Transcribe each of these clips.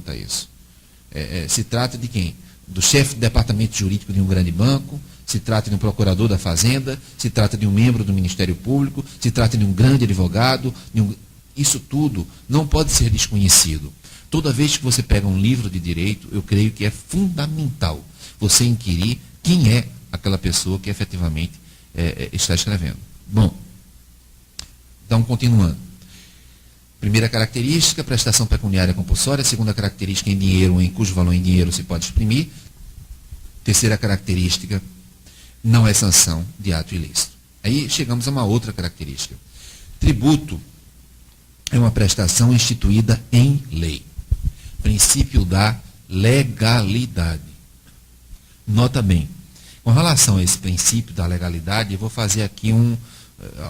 quanto a isso. Se trata de quem? Do chefe do departamento jurídico de um grande banco, se trata de um procurador da Fazenda, se trata de um membro do Ministério Público, se trata de um grande advogado. Isso tudo não pode ser desconhecido. Toda vez que você pega um livro de direito, eu creio que é fundamental você inquirir quem é aquela pessoa que efetivamente está escrevendo. Bom, então, continuando. Primeira característica, prestação pecuniária compulsória. Segunda característica, em dinheiro ou em cujo valor em dinheiro se pode exprimir. Terceira característica, não é sanção de ato ilícito. Aí chegamos a uma outra característica. Tributo é uma prestação instituída em lei. Princípio da legalidade. Nota bem, com relação a esse princípio da legalidade, eu vou fazer aqui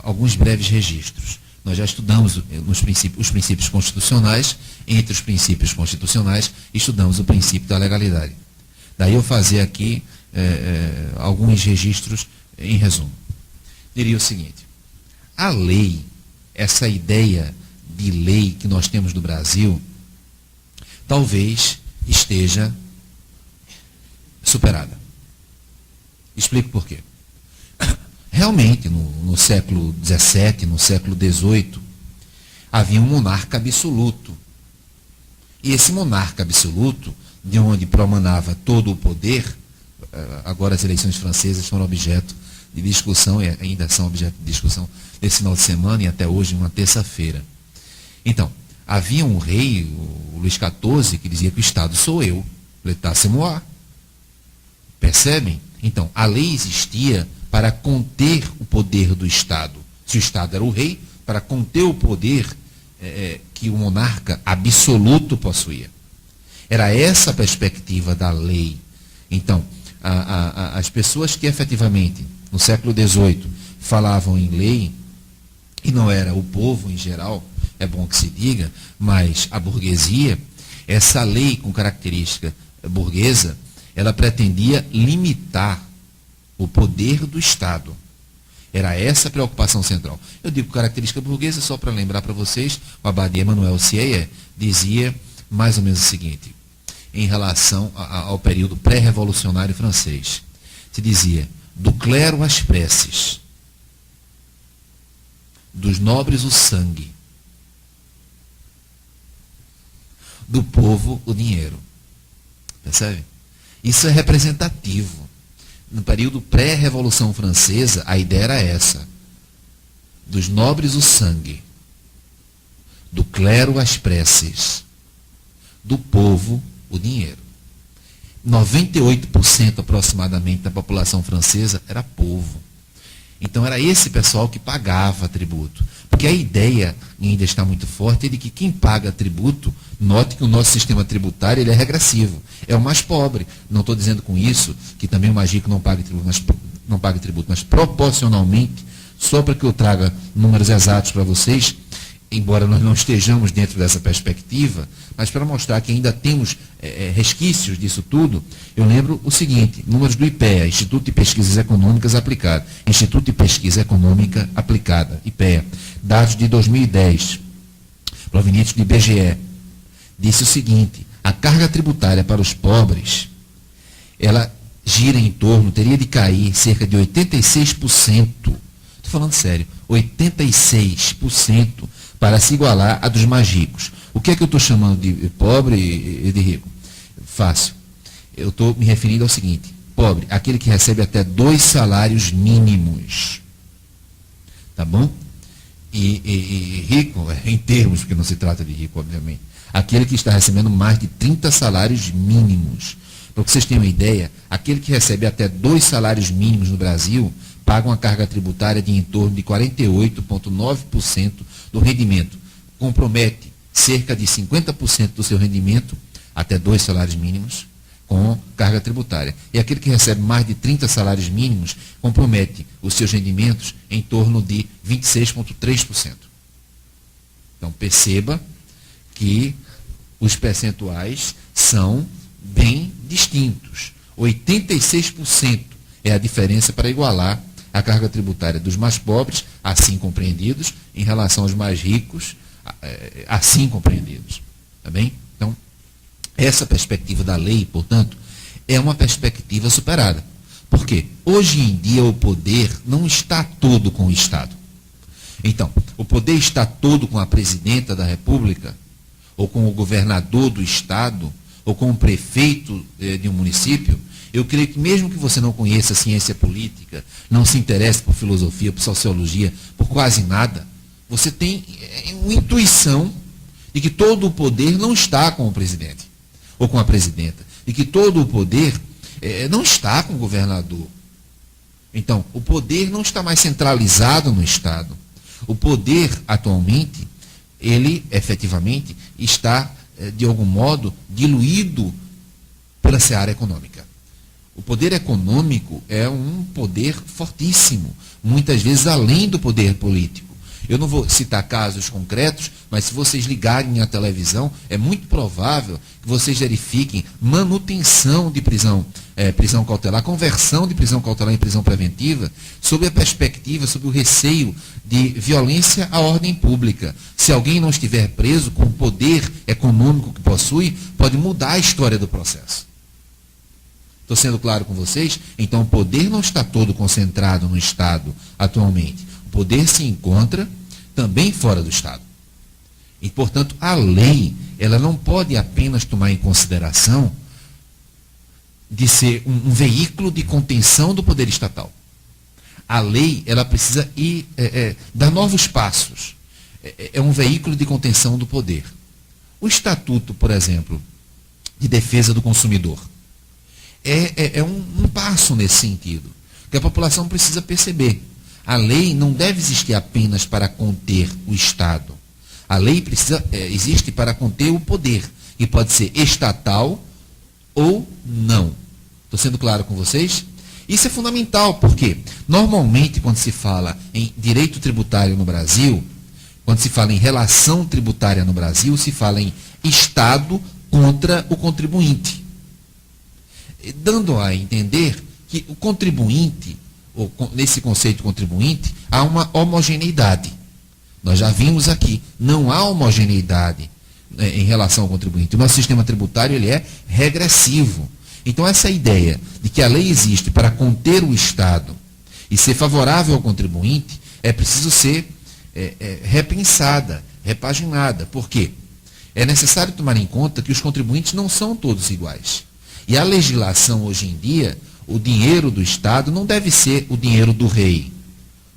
alguns breves registros. Nós já estudamos os princípios constitucionais. Entre os princípios constitucionais, estudamos o princípio da legalidade. Daí eu fazer aqui alguns registros em resumo. Diria o seguinte: a lei, essa ideia de lei que nós temos no Brasil, talvez esteja superada. Explico por quê. Realmente, no século XVII, no século XVIII, havia um monarca absoluto. E esse monarca absoluto, de onde promanava todo o poder, agora as eleições francesas foram objeto de discussão, e ainda são objeto de discussão nesse final de semana e até hoje, uma terça-feira. Então, havia um rei, o Luís XIV, que dizia que o Estado sou eu, l'état c'est moi. Percebem? Então, a lei existia para conter o poder do Estado. Se o Estado era o rei, para conter o poder que o monarca absoluto possuía. Era essa a perspectiva da lei. Então, as pessoas que efetivamente, no século XVIII, falavam em lei, e não era o povo em geral, é bom que se diga, mas a burguesia, essa lei com característica burguesa, ela pretendia limitar o poder do Estado. Era essa a preocupação central. Eu digo característica burguesa só para lembrar para vocês, o abade Emmanuel Sieyès dizia mais ou menos o seguinte, em relação ao período pré-revolucionário francês. Se dizia, do clero as preces, dos nobres o sangue, do povo o dinheiro. Percebe? Isso é representativo. No período pré-revolução francesa, a ideia era essa. Dos nobres o sangue, do clero as preces, do povo o dinheiro. 98% aproximadamente da população francesa era povo. Então era esse pessoal que pagava tributo. Porque a ideia ainda está muito forte é de que quem paga tributo, note que o nosso sistema tributário ele é regressivo. É o mais pobre. Não estou dizendo com isso que também o mais rico não pague tributo, mas proporcionalmente, só para que eu traga números exatos para vocês, embora nós não estejamos dentro dessa perspectiva, mas para mostrar que ainda temos resquícios disso tudo, eu lembro o seguinte, números do IPEA, Instituto de Pesquisas Econômicas Aplicada, Instituto de Pesquisa Econômica Aplicada, IPEA, dados de 2010, provenientes do IBGE, disse o seguinte, a carga tributária para os pobres, ela gira em torno, teria de cair cerca de 86%, estou falando sério, 86%, para se igualar a dos mais ricos. O que é que eu estou chamando de pobre e de rico? Fácil. Eu estou me referindo ao seguinte, pobre, aquele que recebe até 2 salários mínimos. Tá bom? E rico, em termos, porque não se trata de rico, obviamente, aquele que está recebendo mais de 30 salários mínimos. Para que vocês tenham uma ideia, aquele que recebe até 2 salários mínimos no Brasil, paga uma carga tributária de em torno de 48,9% do rendimento. Compromete cerca de 50% do seu rendimento, até 2 salários mínimos, com carga tributária. E aquele que recebe mais de 30 salários mínimos, compromete os seus rendimentos em torno de 26,3%. Então, perceba que os percentuais são bem distintos. 86% é a diferença para igualar a carga tributária dos mais pobres, assim compreendidos, em relação aos mais ricos, assim compreendidos. Tá bem? Então, Essa perspectiva da lei, portanto, é uma perspectiva superada. Por quê? Hoje em dia o poder não está todo com o Estado. Então, o poder está todo com a presidenta da República, ou com o governador do Estado, ou com o prefeito de um município. Eu creio que mesmo que você não conheça ciência política, não se interesse por filosofia, por sociologia, por quase nada, você tem uma intuição de que todo o poder não está com o presidente, ou com a presidenta, e que todo o poder não está com o governador. Então, o poder não está mais centralizado no Estado. O poder, atualmente, ele, efetivamente, está, de algum modo, diluído pela seara econômica. O poder econômico é um poder fortíssimo, muitas vezes além do poder político. Eu não vou citar casos concretos, mas se vocês ligarem à televisão, é muito provável que vocês verifiquem manutenção de prisão cautelar, conversão de prisão cautelar em prisão preventiva, sob a perspectiva, sob o receio de violência à ordem pública. Se alguém não estiver preso, com o poder econômico que possui, pode mudar a história do processo. Estou sendo claro com vocês? Então, o poder não está todo concentrado no Estado atualmente. O poder se encontra também fora do Estado. E, portanto, a lei, ela não pode apenas tomar em consideração de ser um veículo de contenção do poder estatal. A lei, ela precisa dar novos passos. É um veículo de contenção do poder. O Estatuto, por exemplo, de Defesa do Consumidor, é um passo nesse sentido, que a população precisa perceber. A lei não deve existir apenas para conter o Estado. A lei existe para conter o poder, e pode ser estatal ou não. Estou sendo claro com vocês? Isso é fundamental, porque normalmente quando se fala em direito tributário no Brasil, quando se fala em relação tributária no Brasil, se fala em Estado contra o contribuinte. Dando a entender que o contribuinte, nesse conceito contribuinte, há uma homogeneidade. Nós já vimos aqui, não há homogeneidade em relação ao contribuinte. O nosso sistema tributário ele é regressivo. Então, essa ideia de que a lei existe para conter o Estado e ser favorável ao contribuinte é preciso ser repensada, repaginada. Por quê? É necessário tomar em conta que os contribuintes não são todos iguais. E a legislação hoje em dia, o dinheiro do Estado não deve ser o dinheiro do rei,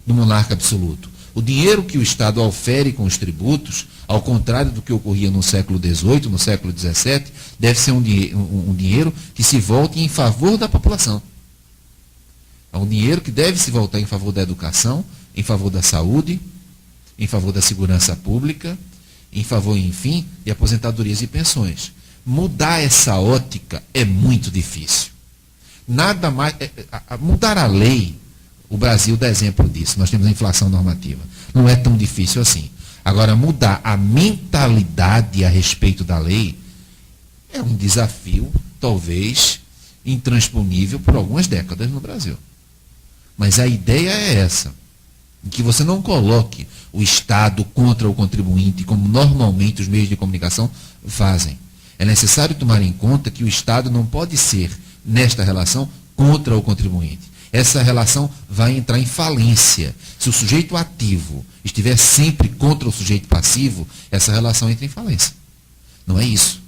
do monarca absoluto. O dinheiro que o Estado ofere com os tributos, ao contrário do que ocorria no século XVIII, no século XVII, deve ser um dinheiro que se volte em favor da população. É um dinheiro que deve se voltar em favor da educação, em favor da saúde, em favor da segurança pública, em favor, enfim, de aposentadorias e pensões. Mudar essa ótica é muito difícil. Nada mais. Mudar a lei, o Brasil dá exemplo disso. Nós temos a inflação normativa. Não é tão difícil assim. Agora, mudar a mentalidade a respeito da lei é um desafio, talvez, intransponível por algumas décadas no Brasil. Mas a ideia é essa, que você não coloque o Estado contra o contribuinte, como normalmente os meios de comunicação fazem. É necessário tomar em conta que o Estado não pode ser, nesta relação, contra o contribuinte. Essa relação vai entrar em falência. Se o sujeito ativo estiver sempre contra o sujeito passivo, essa relação entra em falência. Não é isso.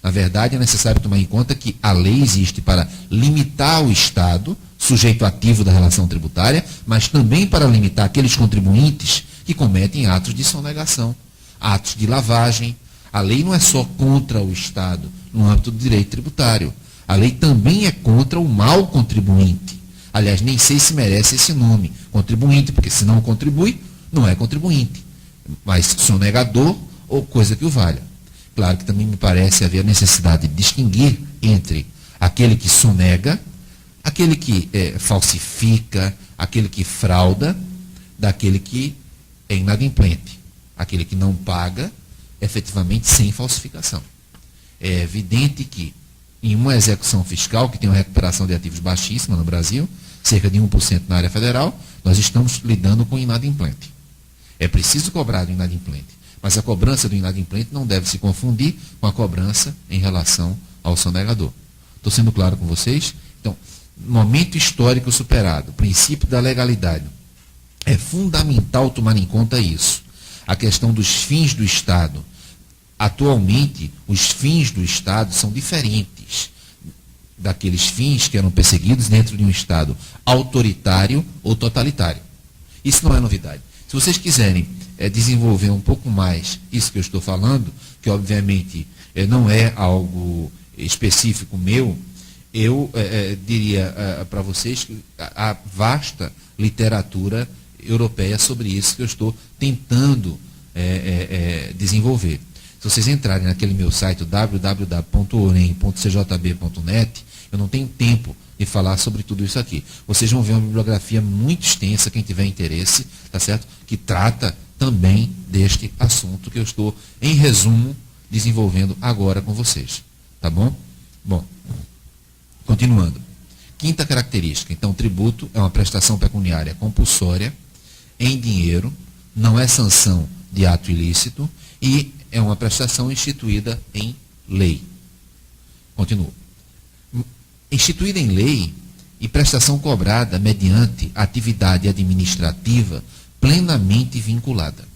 Na verdade, é necessário tomar em conta que a lei existe para limitar o Estado, sujeito ativo da relação tributária, mas também para limitar aqueles contribuintes que cometem atos de sonegação, atos de lavagem. A lei não é só contra o Estado no âmbito do direito tributário. A lei também é contra o mau contribuinte. Aliás, nem sei se merece esse nome, contribuinte, porque se não contribui, não é contribuinte, mas sonegador ou coisa que o valha. Claro que também me parece haver necessidade de distinguir entre aquele que sonega, aquele que falsifica, aquele que frauda, daquele que é inadimplente, aquele que não paga efetivamente sem falsificação. É evidente que em uma execução fiscal, que tem uma recuperação de ativos baixíssima no Brasil, cerca de 1% na área federal, nós estamos lidando com inadimplente. É preciso cobrar do inadimplente. Mas a cobrança do inadimplente não deve se confundir com a cobrança em relação ao sonegador. Estou sendo claro com vocês? Então, momento histórico superado, princípio da legalidade. É fundamental tomar em conta isso. A questão dos fins do Estado. Atualmente, os fins do Estado são diferentes daqueles fins que eram perseguidos dentro de um Estado autoritário ou totalitário. Isso não é novidade. Se vocês quiserem desenvolver um pouco mais isso que eu estou falando, que obviamente não é algo específico meu, eu diria para vocês que há vasta literatura europeia sobre isso que eu estou tentando desenvolver. Se vocês entrarem naquele meu site, www.orem.cjb.net, eu não tenho tempo de falar sobre tudo isso aqui. Vocês vão ver uma bibliografia muito extensa, quem tiver interesse, tá certo? Que trata também deste assunto que eu estou, em resumo, desenvolvendo agora com vocês. Tá bom? Bom, continuando. Quinta característica. Então, tributo é uma prestação pecuniária compulsória, em dinheiro, não é sanção de ato ilícito e é uma prestação instituída em lei. Continuo. Instituída em lei e prestação cobrada mediante atividade administrativa plenamente vinculada.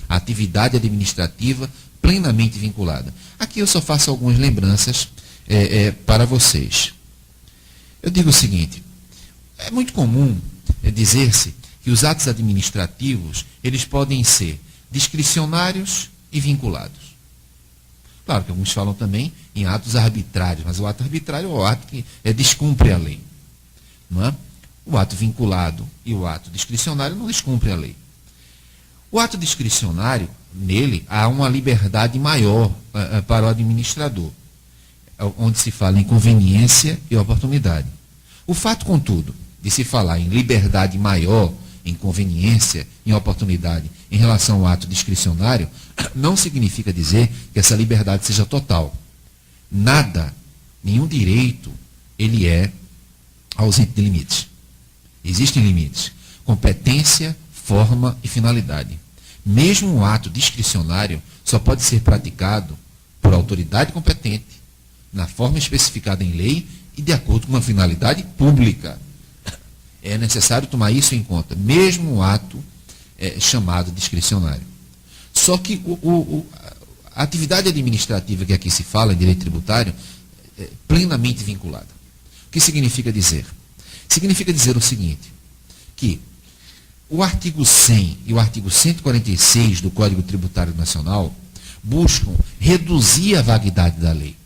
Atividade administrativa plenamente vinculada. Aqui eu só faço algumas lembranças para vocês. Eu digo o seguinte, é muito comum dizer-se que os atos administrativos, eles podem ser discricionários e vinculados. Claro que alguns falam também em atos arbitrários, mas o ato arbitrário é o ato que descumpre a lei. Não é? O ato vinculado e o ato discricionário não descumprem a lei. O ato discricionário, nele, há uma liberdade maior para o administrador, onde se fala em conveniência e oportunidade. O fato, contudo, de se falar em liberdade maior, em conveniência, em oportunidade, em relação ao ato discricionário, não significa dizer que essa liberdade seja total. Nada, nenhum direito, ele é ausente de limites. Existem limites. Competência, forma e finalidade. Mesmo o ato discricionário só pode ser praticado por autoridade competente, na forma especificada em lei e de acordo com uma finalidade pública. É necessário tomar isso em conta, mesmo o ato chamado discricionário. Só que a atividade administrativa que aqui se fala em direito tributário é plenamente vinculada. O que significa dizer? Significa dizer o seguinte, que o artigo 100 e o artigo 146 do Código Tributário Nacional buscam reduzir a vaguidade da lei.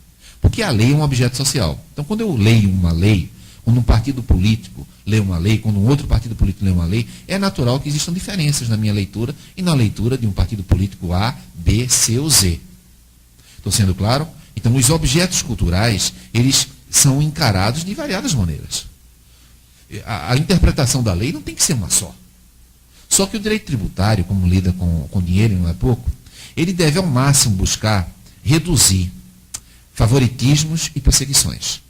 Porque a lei é um objeto social. Então, quando eu leio uma lei, quando um partido político lê uma lei, quando um outro partido político lê uma lei, é natural que existam diferenças na minha leitura e na leitura de um partido político A, B, C ou Z. Estou sendo claro? Então, os objetos culturais, eles são encarados de variadas maneiras. A interpretação da lei não tem que ser uma só. Só que o direito tributário, como lida com dinheiro, não é pouco, ele deve ao máximo buscar reduzir favoritismos e perseguições.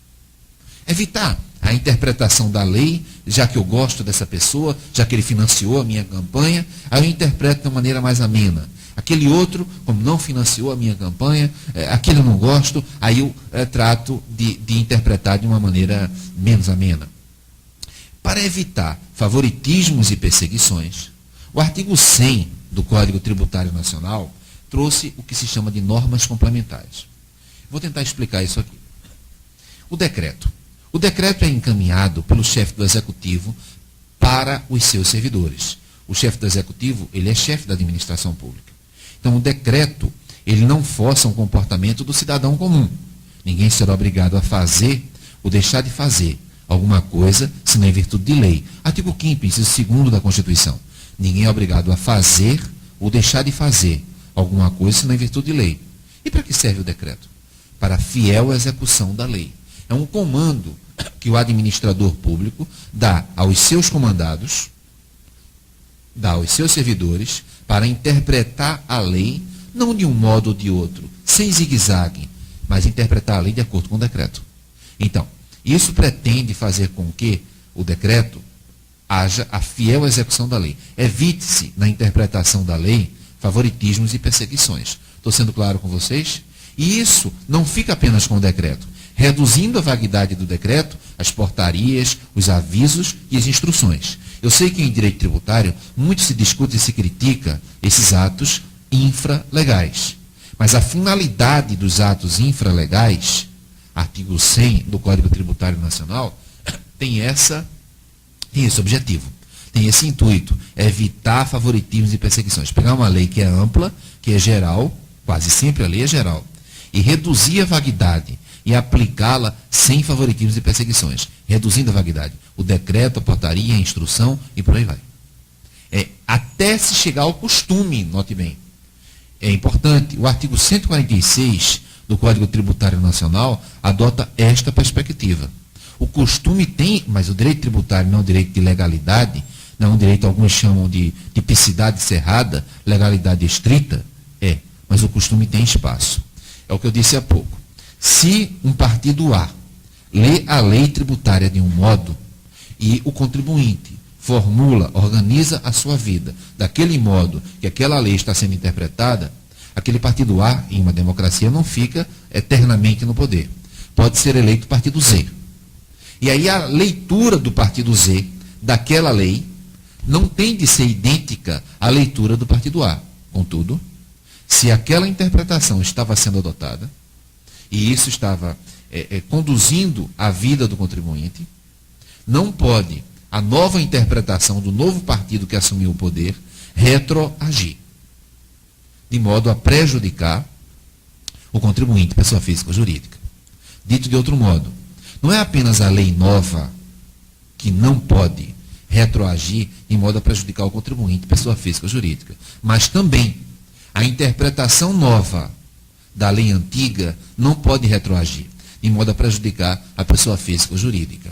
Evitar a interpretação da lei, já que eu gosto dessa pessoa, já que ele financiou a minha campanha, aí eu interpreto de uma maneira mais amena. Aquele outro, como não financiou a minha campanha, aquele eu não gosto, aí eu trato de interpretar de uma maneira menos amena. Para evitar favoritismos e perseguições, o artigo 100 do Código Tributário Nacional trouxe o que se chama de normas complementares. Vou tentar explicar isso aqui. O decreto. O decreto é encaminhado pelo chefe do Executivo para os seus servidores. O chefe do Executivo, ele é chefe da administração pública. Então, o decreto, ele não força um comportamento do cidadão comum. Ninguém será obrigado a fazer ou deixar de fazer alguma coisa, senão em virtude de lei. Artigo 5º, inciso 2º da Constituição. Ninguém é obrigado a fazer ou deixar de fazer alguma coisa, senão em virtude de lei. E para que serve o decreto? Para a fiel execução da lei. É um comando que o administrador público dá aos seus comandados, dá aos seus servidores, para interpretar a lei, não de um modo ou de outro, sem zigue-zague, mas interpretar a lei de acordo com o decreto. Então, isso pretende fazer com que o decreto haja a fiel execução da lei. Evite-se, na interpretação da lei, favoritismos e perseguições. Estou sendo claro com vocês? E isso não fica apenas com o decreto. Reduzindo a vaguidade do decreto, as portarias, os avisos e as instruções. Eu sei que em direito tributário muito se discute e se critica esses atos infralegais. Mas a finalidade dos atos infralegais, artigo 100 do Código Tributário Nacional, tem esse objetivo, tem esse intuito, é evitar favoritismos e perseguições. Pegar uma lei que é ampla, que é geral, quase sempre a lei é geral, e reduzir a vaguidade e aplicá-la sem favoritismos e perseguições. Reduzindo a vaguidade. O decreto, a portaria, a instrução e por aí vai. Até se chegar ao costume, note bem. É importante, o artigo 146 do Código Tributário Nacional adota esta perspectiva. O costume tem, mas o direito tributário não é um direito de legalidade, não é um direito, alguns chamam de tipicidade cerrada, legalidade estrita, mas o costume tem espaço. É o que eu disse há pouco. Se um partido A lê a lei tributária de um modo e o contribuinte formula, organiza a sua vida daquele modo que aquela lei está sendo interpretada, aquele partido A, em uma democracia, não fica eternamente no poder. Pode ser eleito partido Z. E aí a leitura do partido Z daquela lei não tem de ser idêntica à leitura do partido A. Contudo, se aquela interpretação estava sendo adotada, e isso estava conduzindo a vida do contribuinte, não pode a nova interpretação do novo partido que assumiu o poder retroagir, de modo a prejudicar o contribuinte, pessoa física ou jurídica. Dito de outro modo, não é apenas a lei nova que não pode retroagir de modo a prejudicar o contribuinte, pessoa física ou jurídica, mas também a interpretação nova da lei antiga não pode retroagir, de modo a prejudicar a pessoa física ou jurídica.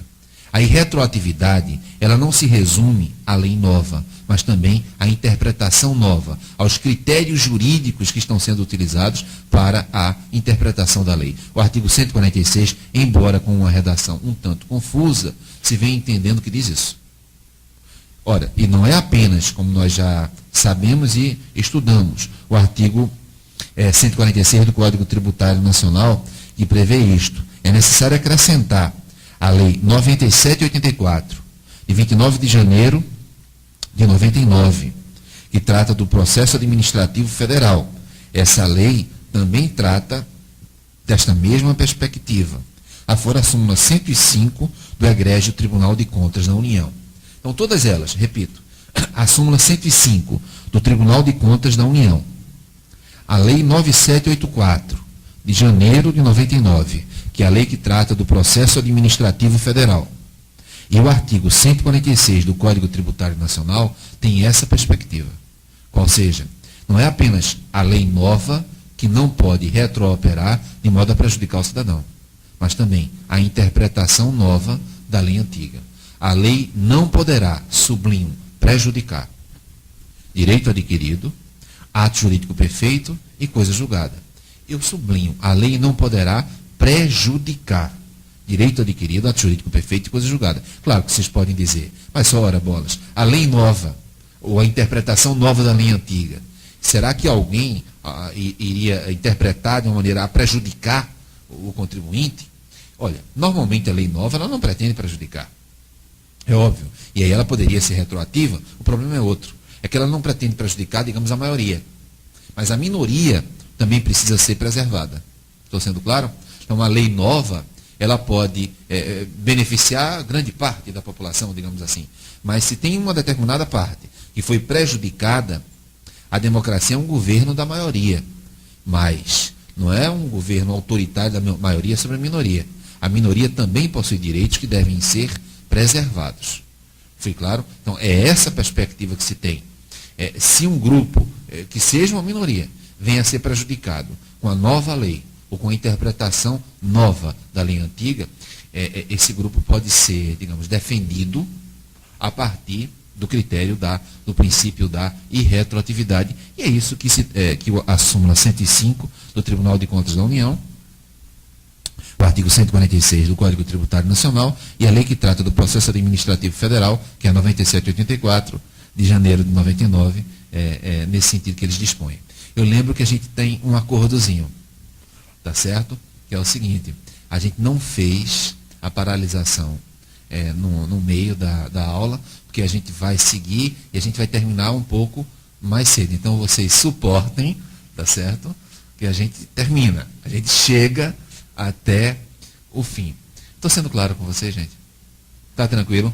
A irretroatividade, ela não se resume à lei nova, mas também à interpretação nova, aos critérios jurídicos que estão sendo utilizados para a interpretação da lei. O artigo 146, embora com uma redação um tanto confusa, se vem entendendo que diz isso. Ora, e não é apenas, como nós já sabemos e estudamos, o artigo 146 do Código Tributário Nacional, que prevê isto. É necessário acrescentar a Lei 9784, de 29 de janeiro de 99, que trata do processo administrativo federal. Essa lei também trata desta mesma perspectiva. Afora a súmula 105 do Egrégio Tribunal de Contas da União. Então, todas elas, repito, a súmula 105 do Tribunal de Contas da União, a Lei 9784, de janeiro de 99, que é a lei que trata do processo administrativo federal, e o artigo 146 do Código Tributário Nacional tem essa perspectiva. Ou seja, não é apenas a lei nova que não pode retrooperar de modo a prejudicar o cidadão, mas também a interpretação nova da lei antiga. A lei não poderá, sublinho, prejudicar direito adquirido, ato jurídico perfeito e coisa julgada. Eu sublinho, a lei não poderá prejudicar direito adquirido, ato jurídico perfeito e coisa julgada. Claro que vocês podem dizer, mas só ora bolas, a lei nova, ou a interpretação nova da lei antiga, será que alguém iria interpretar de uma maneira a prejudicar o contribuinte? Olha, normalmente a lei nova ela não pretende prejudicar. É óbvio. E aí ela poderia ser retroativa, o problema é outro. É que ela não pretende prejudicar, digamos, a maioria. Mas a minoria também precisa ser preservada. Estou sendo claro? Então, a lei nova, ela pode beneficiar grande parte da população, digamos assim. Mas se tem uma determinada parte que foi prejudicada, a democracia é um governo da maioria. Mas não é um governo autoritário da maioria sobre a minoria. A minoria também possui direitos que devem ser preservados. Foi claro? Então, é essa perspectiva que se tem. Se um grupo, que seja uma minoria, venha a ser prejudicado com a nova lei, ou com a interpretação nova da lei antiga, esse grupo pode ser, digamos, defendido a partir do critério do princípio da irretroatividade. E é isso que a súmula 105 do Tribunal de Contas da União, o artigo 146 do Código Tributário Nacional e a lei que trata do processo administrativo federal, que é a 9784, de janeiro de 99, nesse sentido que eles dispõem. Eu lembro que a gente tem um acordozinho, tá certo? Que é o seguinte, a gente não fez a paralisação no meio da aula, porque a gente vai seguir e a gente vai terminar um pouco mais cedo. Então vocês suportem, tá certo? Que a gente termina, a gente chega até o fim. Estou sendo claro com vocês, gente? Tá tranquilo?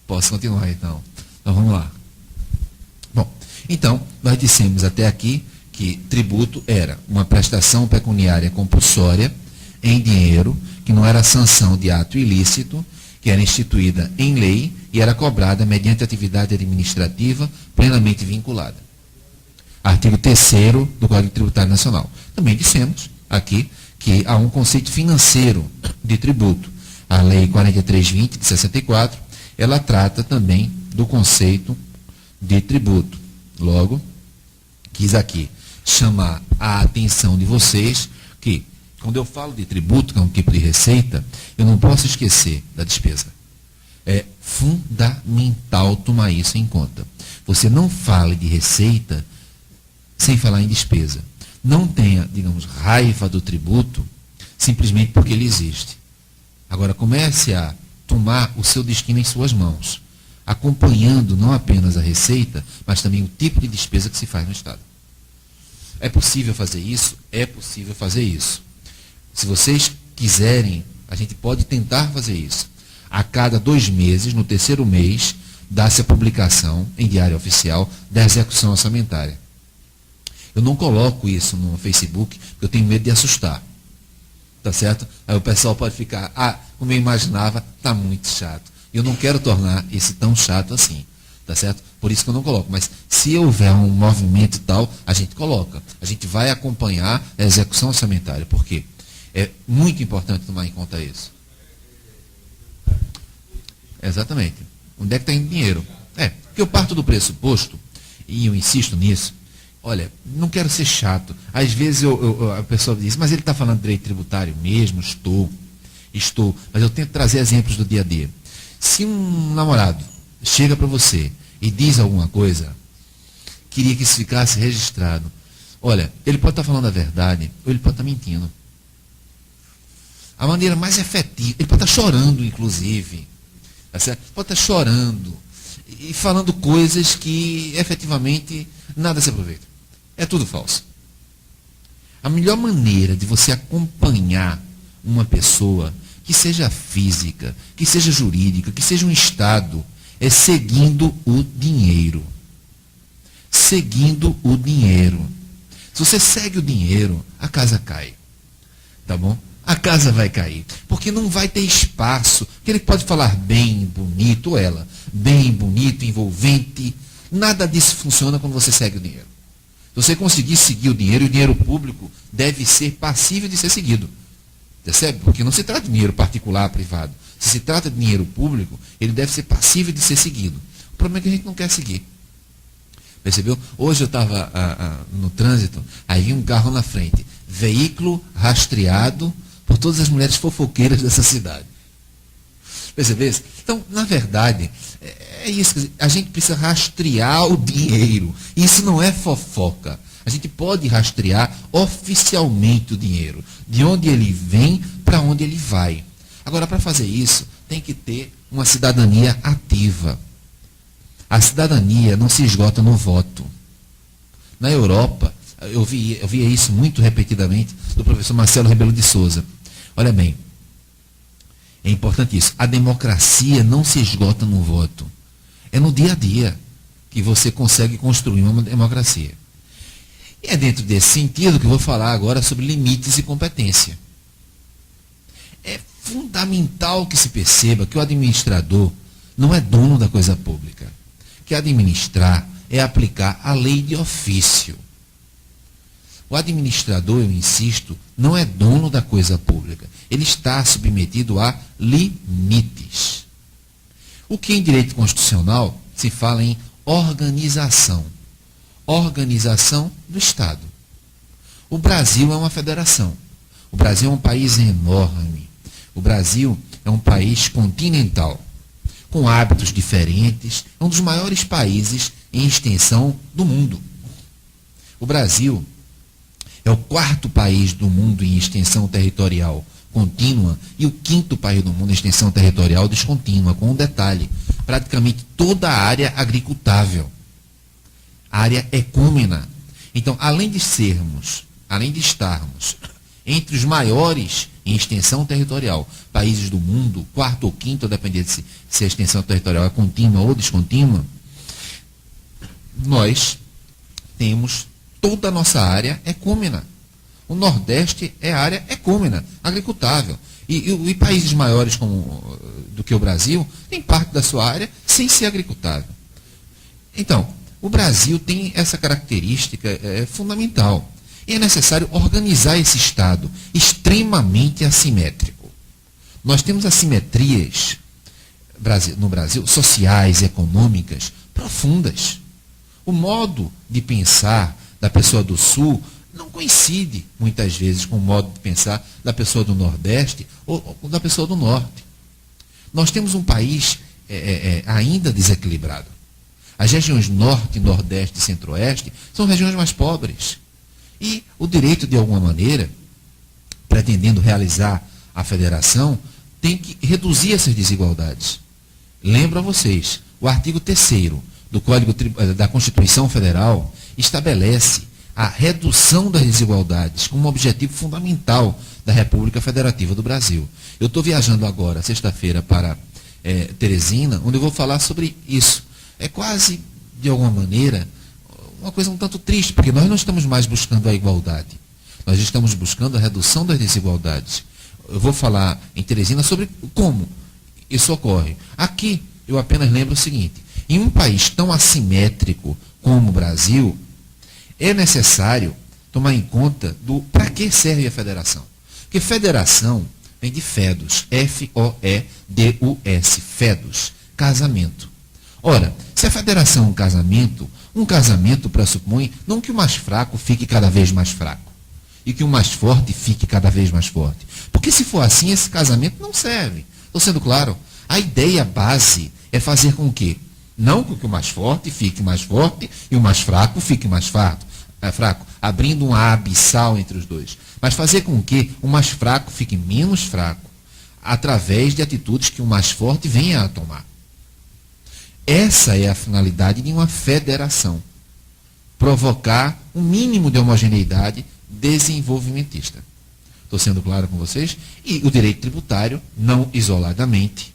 Posso continuar então? Então vamos lá. Bom, então nós dissemos até aqui que tributo era uma prestação pecuniária compulsória em dinheiro, que não era sanção de ato ilícito, que era instituída em lei e era cobrada mediante atividade administrativa plenamente vinculada. Artigo 3º do Código Tributário Nacional. Também dissemos aqui que há um conceito financeiro de tributo. A Lei 4320 de 64, ela trata também do conceito de tributo. Logo, quis aqui chamar a atenção de vocês que, quando eu falo de tributo, que é um tipo de receita, eu não posso esquecer da despesa. É fundamental tomar isso em conta. Você não fale de receita sem falar em despesa. Não tenha, digamos, raiva do tributo simplesmente porque ele existe. Agora, comece a tomar o seu destino em suas mãos, acompanhando não apenas a receita, mas também o tipo de despesa que se faz no Estado. É possível fazer isso? É possível fazer isso. Se vocês quiserem, a gente pode tentar fazer isso. A cada 2 meses, no 3º mês, dá-se a publicação em diário oficial da execução orçamentária. Eu não coloco isso no Facebook, porque eu tenho medo de assustar. Tá certo? Aí o pessoal pode ficar, como eu imaginava, tá muito chato. Eu não quero tornar isso tão chato assim. Tá certo? Por isso que eu não coloco. Mas se houver um movimento tal, a gente coloca. A gente vai acompanhar a execução orçamentária. Por quê? É muito importante tomar em conta isso. Exatamente. Onde é que está indo dinheiro? Porque eu parto do pressuposto, e eu insisto nisso, olha, não quero ser chato. Às vezes a pessoa diz, mas ele está falando de direito tributário mesmo? Estou. Mas eu tento trazer exemplos do dia a dia. Se um namorado chega para você e diz alguma coisa, queria que isso ficasse registrado. Olha, ele pode estar falando a verdade, ou ele pode estar mentindo. A maneira mais efetiva, ele pode estar chorando, inclusive. Tá certo? Pode estar chorando e falando coisas que efetivamente nada se aproveita. É tudo falso. A melhor maneira de você acompanhar uma pessoa, que seja física, que seja jurídica, que seja um Estado, é seguindo o dinheiro. Seguindo o dinheiro. Se você segue o dinheiro, a casa cai. Tá bom? A casa vai cair. Porque não vai ter espaço. Porque ele pode falar bem, bonito, ou ela, bem, bonito, envolvente. Nada disso funciona quando você segue o dinheiro. Se você conseguir seguir o dinheiro público deve ser passível de ser seguido. Percebe? Porque não se trata de dinheiro particular, privado. Se se trata de dinheiro público, ele deve ser passível de ser seguido. O problema é que a gente não quer seguir. Percebeu? Hoje eu estava no trânsito, aí vi um carro na frente. Veículo rastreado por todas as mulheres fofoqueiras dessa cidade. Percebeu? Então, na verdade, é isso. A gente precisa rastrear o dinheiro. Isso não é fofoca. A gente pode rastrear oficialmente o dinheiro. De onde ele vem para onde ele vai. Agora, para fazer isso, tem que ter uma cidadania ativa. A cidadania não se esgota no voto. Na Europa, eu via isso muito repetidamente do professor Marcelo Rebelo de Souza. Olha bem, é importante isso. A democracia não se esgota no voto. É no dia a dia que você consegue construir uma democracia. E é dentro desse sentido que eu vou falar agora sobre limites e competência. É fundamental que se perceba que o administrador não é dono da coisa pública. Que administrar é aplicar a lei de ofício. O administrador, eu insisto, não é dono da coisa pública. Ele está submetido a limites. O que em direito constitucional se fala em organização. Organização do Estado. O Brasil é uma federação. O Brasil é um país enorme. O Brasil é um país continental. com hábitos diferentes, é um dos maiores países em extensão do mundo. O Brasil é o 4º país do mundo em extensão territorial contínua e o 5º país do mundo em extensão territorial descontínua, com um detalhe: praticamente toda a área agricultável, área ecúmena. Então, além de estarmos entre os maiores em extensão territorial países do mundo, 4º ou 5º, a depender se a extensão territorial é contínua ou descontínua, nós temos toda a nossa área ecúmena. O Nordeste é área ecúmena, agricultável. E países maiores do que o Brasil têm parte da sua área sem ser agricultável. Então, o Brasil tem essa característica fundamental. E é necessário organizar esse Estado extremamente assimétrico. Nós temos assimetrias no Brasil, sociais, econômicas, profundas. O modo de pensar da pessoa do Sul não coincide, muitas vezes, com o modo de pensar da pessoa do Nordeste ou da pessoa do Norte. Nós temos um país ainda desequilibrado. As regiões Norte, Nordeste e Centro-Oeste são regiões mais pobres. E o direito, de alguma maneira, pretendendo realizar a federação, tem que reduzir essas desigualdades. Lembro a vocês, o artigo 3º do Código da Constituição Federal estabelece a redução das desigualdades como objetivo fundamental da República Federativa do Brasil. Eu estou viajando agora, sexta-feira, para Teresina, onde eu vou falar sobre isso. É quase, de alguma maneira, uma coisa um tanto triste, porque nós não estamos mais buscando a igualdade. Nós estamos buscando a redução das desigualdades. Eu vou falar em Teresina sobre como isso ocorre. Aqui, eu apenas lembro o seguinte: em um país tão assimétrico como o Brasil, é necessário tomar em conta para que serve a federação. Porque federação vem de fedos, F-O-E-D-U-S, fedos, casamento. Ora, se a federação é um casamento pressupõe não que o mais fraco fique cada vez mais fraco e que o mais forte fique cada vez mais forte. Porque se for assim, esse casamento não serve. Estou sendo claro? A ideia base é fazer com que, não com que o mais forte fique mais forte e o mais fraco fique mais fraco, abrindo um abissal entre os dois, mas fazer com que o mais fraco fique menos fraco, através de atitudes que o mais forte venha a tomar. Essa é a finalidade de uma federação. Provocar um mínimo de homogeneidade desenvolvimentista. Estou sendo claro com vocês? E o direito tributário, não isoladamente,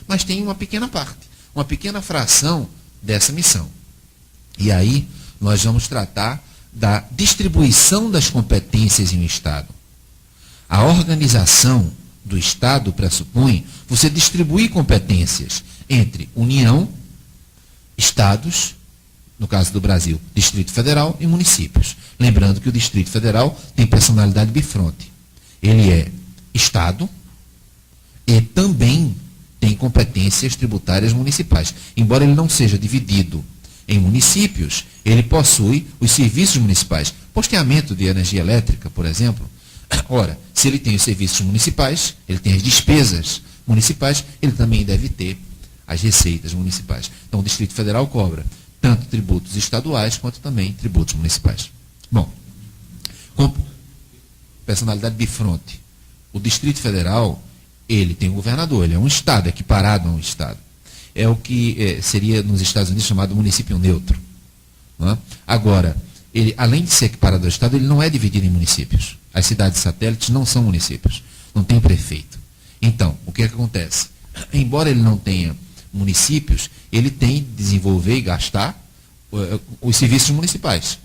mas tem uma pequena parte, uma pequena fração dessa missão. E aí nós vamos tratar da distribuição das competências em um Estado. A organização do Estado pressupõe você distribuir competências entre União, Estados, no caso do Brasil, Distrito Federal e municípios. Lembrando que o Distrito Federal tem personalidade bifronte. Ele é Estado e também tem competências tributárias municipais. Embora ele não seja dividido em municípios, ele possui os serviços municipais. Posteamento de energia elétrica, por exemplo. Ora, se ele tem os serviços municipais, ele tem as despesas municipais, ele também deve ter as receitas municipais. Então, o Distrito Federal cobra tanto tributos estaduais quanto também tributos municipais. Bom, com personalidade bifronte, o Distrito Federal, ele tem um governador, ele é um Estado, equiparado a um Estado. É o que seria nos Estados Unidos chamado município neutro. Não é? Agora, ele, além de ser equiparado ao Estado, ele não é dividido em municípios. As cidades satélites não são municípios, não tem prefeito. Então, o que acontece? Embora ele não tenha municípios, ele tem de desenvolver e gastar os serviços municipais.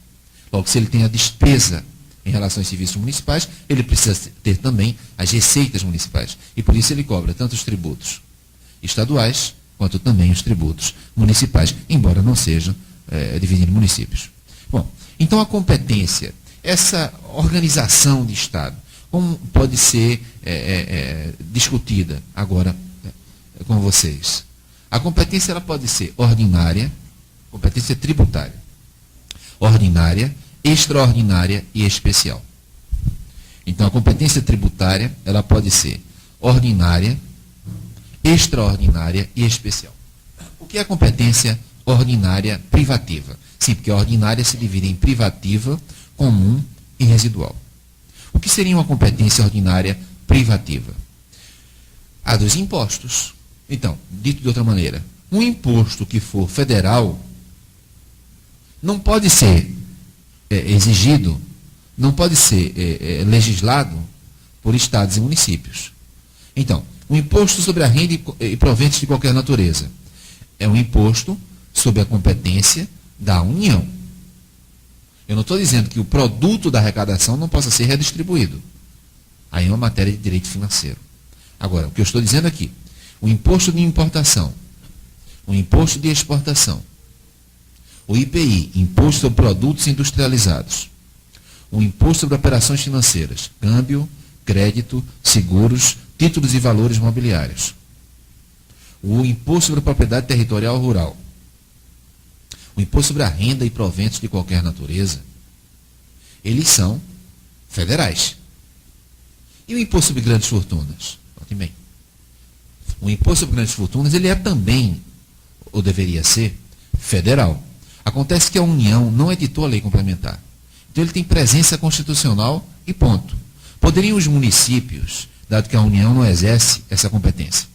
Logo, se ele tem a despesa em relação aos serviços municipais, ele precisa ter também as receitas municipais. E por isso ele cobra tanto os tributos estaduais, quanto também os tributos municipais, embora não sejam dividindo em municípios. Bom, então a competência, essa organização de Estado, como pode ser discutida agora com vocês? A competência ela pode ser ordinária, competência tributária, ordinária, extraordinária e especial. Então, a competência tributária ela pode ser ordinária, extraordinária e especial. O que é a competência ordinária privativa? Sim, porque a ordinária se divide em privativa, comum e residual. O que seria uma competência ordinária privativa? A dos impostos. Então, dito de outra maneira, um imposto que for federal não pode ser exigido, não pode ser legislado por estados e municípios. Então, o imposto sobre a renda e proventos de qualquer natureza é um imposto sob a competência da União. Eu não estou dizendo que o produto da arrecadação não possa ser redistribuído. Aí é uma matéria de direito financeiro. Agora, o que eu estou dizendo aqui, o imposto de importação, o imposto de exportação, o IPI, Imposto sobre Produtos Industrializados, o Imposto sobre Operações Financeiras, câmbio, crédito, seguros, títulos e valores mobiliários, o Imposto sobre a Propriedade Territorial Rural, o Imposto sobre a Renda e Proventos de qualquer natureza, eles são federais. E o Imposto sobre Grandes Fortunas? Notem bem. O Imposto sobre Grandes Fortunas, ele é também, ou deveria ser, federal. Acontece que a União não editou a lei complementar. Então ele tem presença constitucional e ponto. Poderiam os municípios, dado que a União não exerce essa competência,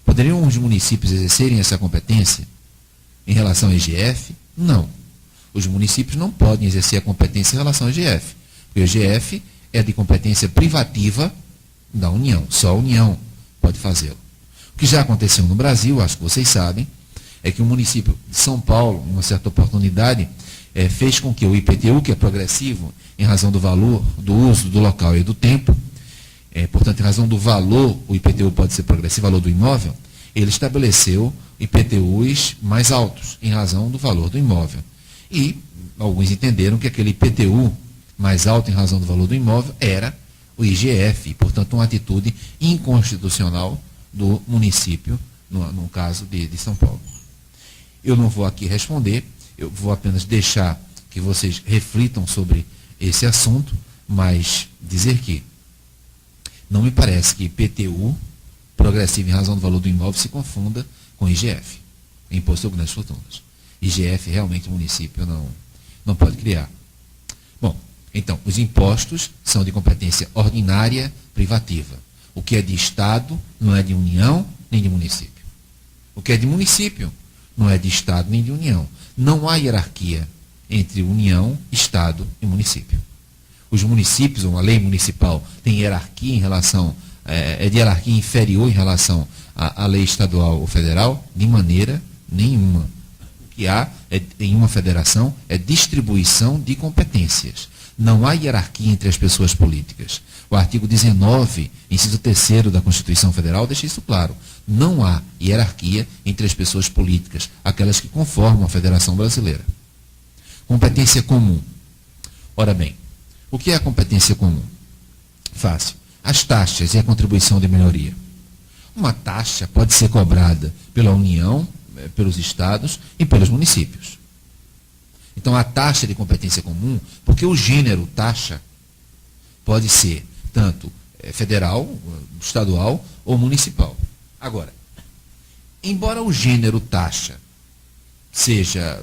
poderiam os municípios exercerem essa competência em relação ao IGF? Não. Os municípios não podem exercer a competência em relação ao IGF, porque o IGF é de competência privativa da União. Só a União pode fazê-lo. O que já aconteceu no Brasil, acho que vocês sabem, é que o município de São Paulo, em uma certa oportunidade, fez com que o IPTU, que é progressivo, em razão do valor, do uso, do local e do tempo, portanto, em razão do valor, o IPTU pode ser progressivo, valor do imóvel, ele estabeleceu IPTUs mais altos, em razão do valor do imóvel. E alguns entenderam que aquele IPTU mais alto em razão do valor do imóvel era o IGF, portanto, uma atitude inconstitucional do município, no caso de São Paulo. Eu não vou aqui responder, eu vou apenas deixar que vocês reflitam sobre esse assunto, mas dizer que não me parece que IPTU, progressivo em razão do valor do imóvel, se confunda com IGF, Imposto sobre Grandes Fortunas. IGF realmente o município não pode criar. Bom, então, os impostos são de competência ordinária privativa. O que é de Estado não é de União nem de município. O que é de município não é de Estado nem de União. Não há hierarquia entre União, Estado e município. Os municípios, ou a lei municipal, tem hierarquia em relação, é de hierarquia inferior em relação à lei estadual ou federal? De maneira nenhuma. O que há em uma federação é distribuição de competências. Não há hierarquia entre as pessoas políticas. O artigo 19, inciso 3º da Constituição Federal, deixa isso claro. Não há hierarquia entre as pessoas políticas, aquelas que conformam a Federação Brasileira. Competência comum. Ora bem, o que é a competência comum? Fácil. As taxas e a contribuição de melhoria. Uma taxa pode ser cobrada pela União, pelos estados e pelos municípios. Então, a taxa de competência comum, porque o gênero taxa pode ser tanto federal, estadual ou municipal. Agora, embora o gênero taxa seja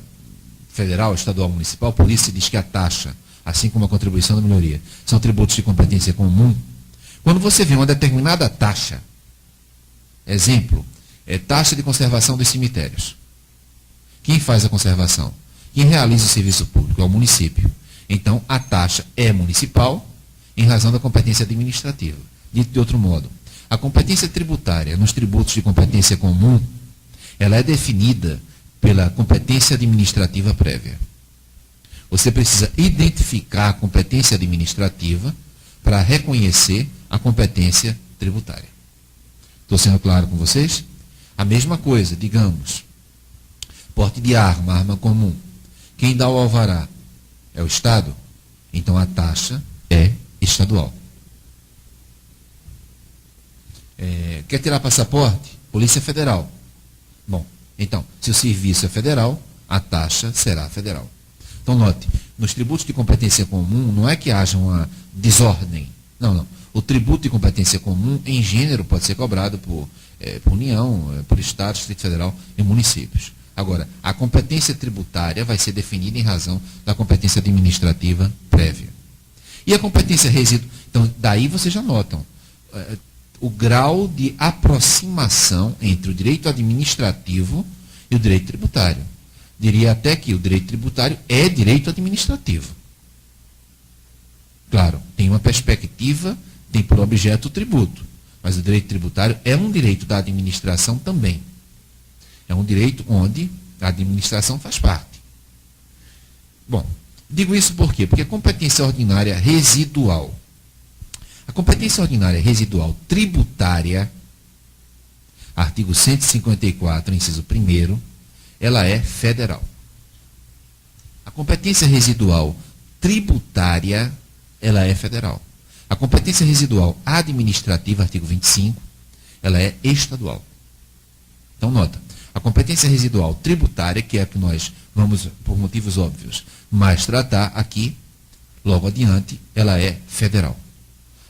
federal, estadual, municipal, por isso se diz que a taxa, assim como a contribuição da melhoria, são tributos de competência comum. Quando você vê uma determinada taxa, exemplo, taxa de conservação dos cemitérios. Quem faz a conservação? Quem realiza o serviço público? É o município. Então, a taxa é municipal em razão da competência administrativa. Dito de outro modo, a competência tributária nos tributos de competência comum, ela é definida pela competência administrativa prévia. Você precisa identificar a competência administrativa para reconhecer a competência tributária. Estou sendo claro com vocês? A mesma coisa, digamos, porte de arma, arma comum. Quem dá o alvará é o Estado, então a taxa é estadual. Quer tirar passaporte? Polícia Federal. Bom, então, se o serviço é federal, a taxa será federal. Então, note, nos tributos de competência comum, não é que haja uma desordem. Não. tributo de competência comum em gênero pode ser cobrado por União, por Estado, Distrito Federal e municípios. Agora, a competência tributária vai ser definida em razão da competência administrativa prévia. E a competência residual, então, daí vocês já notam o grau de aproximação entre o direito administrativo e o direito tributário. Diria até que o direito tributário é direito administrativo. Claro, tem uma perspectiva, tem por objeto o tributo, mas o direito tributário é um direito da administração também. É um direito onde a administração faz parte. Bom, digo isso por quê? Porque a competência ordinária residual, a competência ordinária residual tributária, artigo 154, inciso 1º, ela é federal. A competência residual tributária, ela é federal. A competência residual administrativa, artigo 25, ela é estadual. Então, nota, a competência residual tributária, que é a que nós vamos, por motivos óbvios, mais tratar aqui, logo adiante, ela é federal.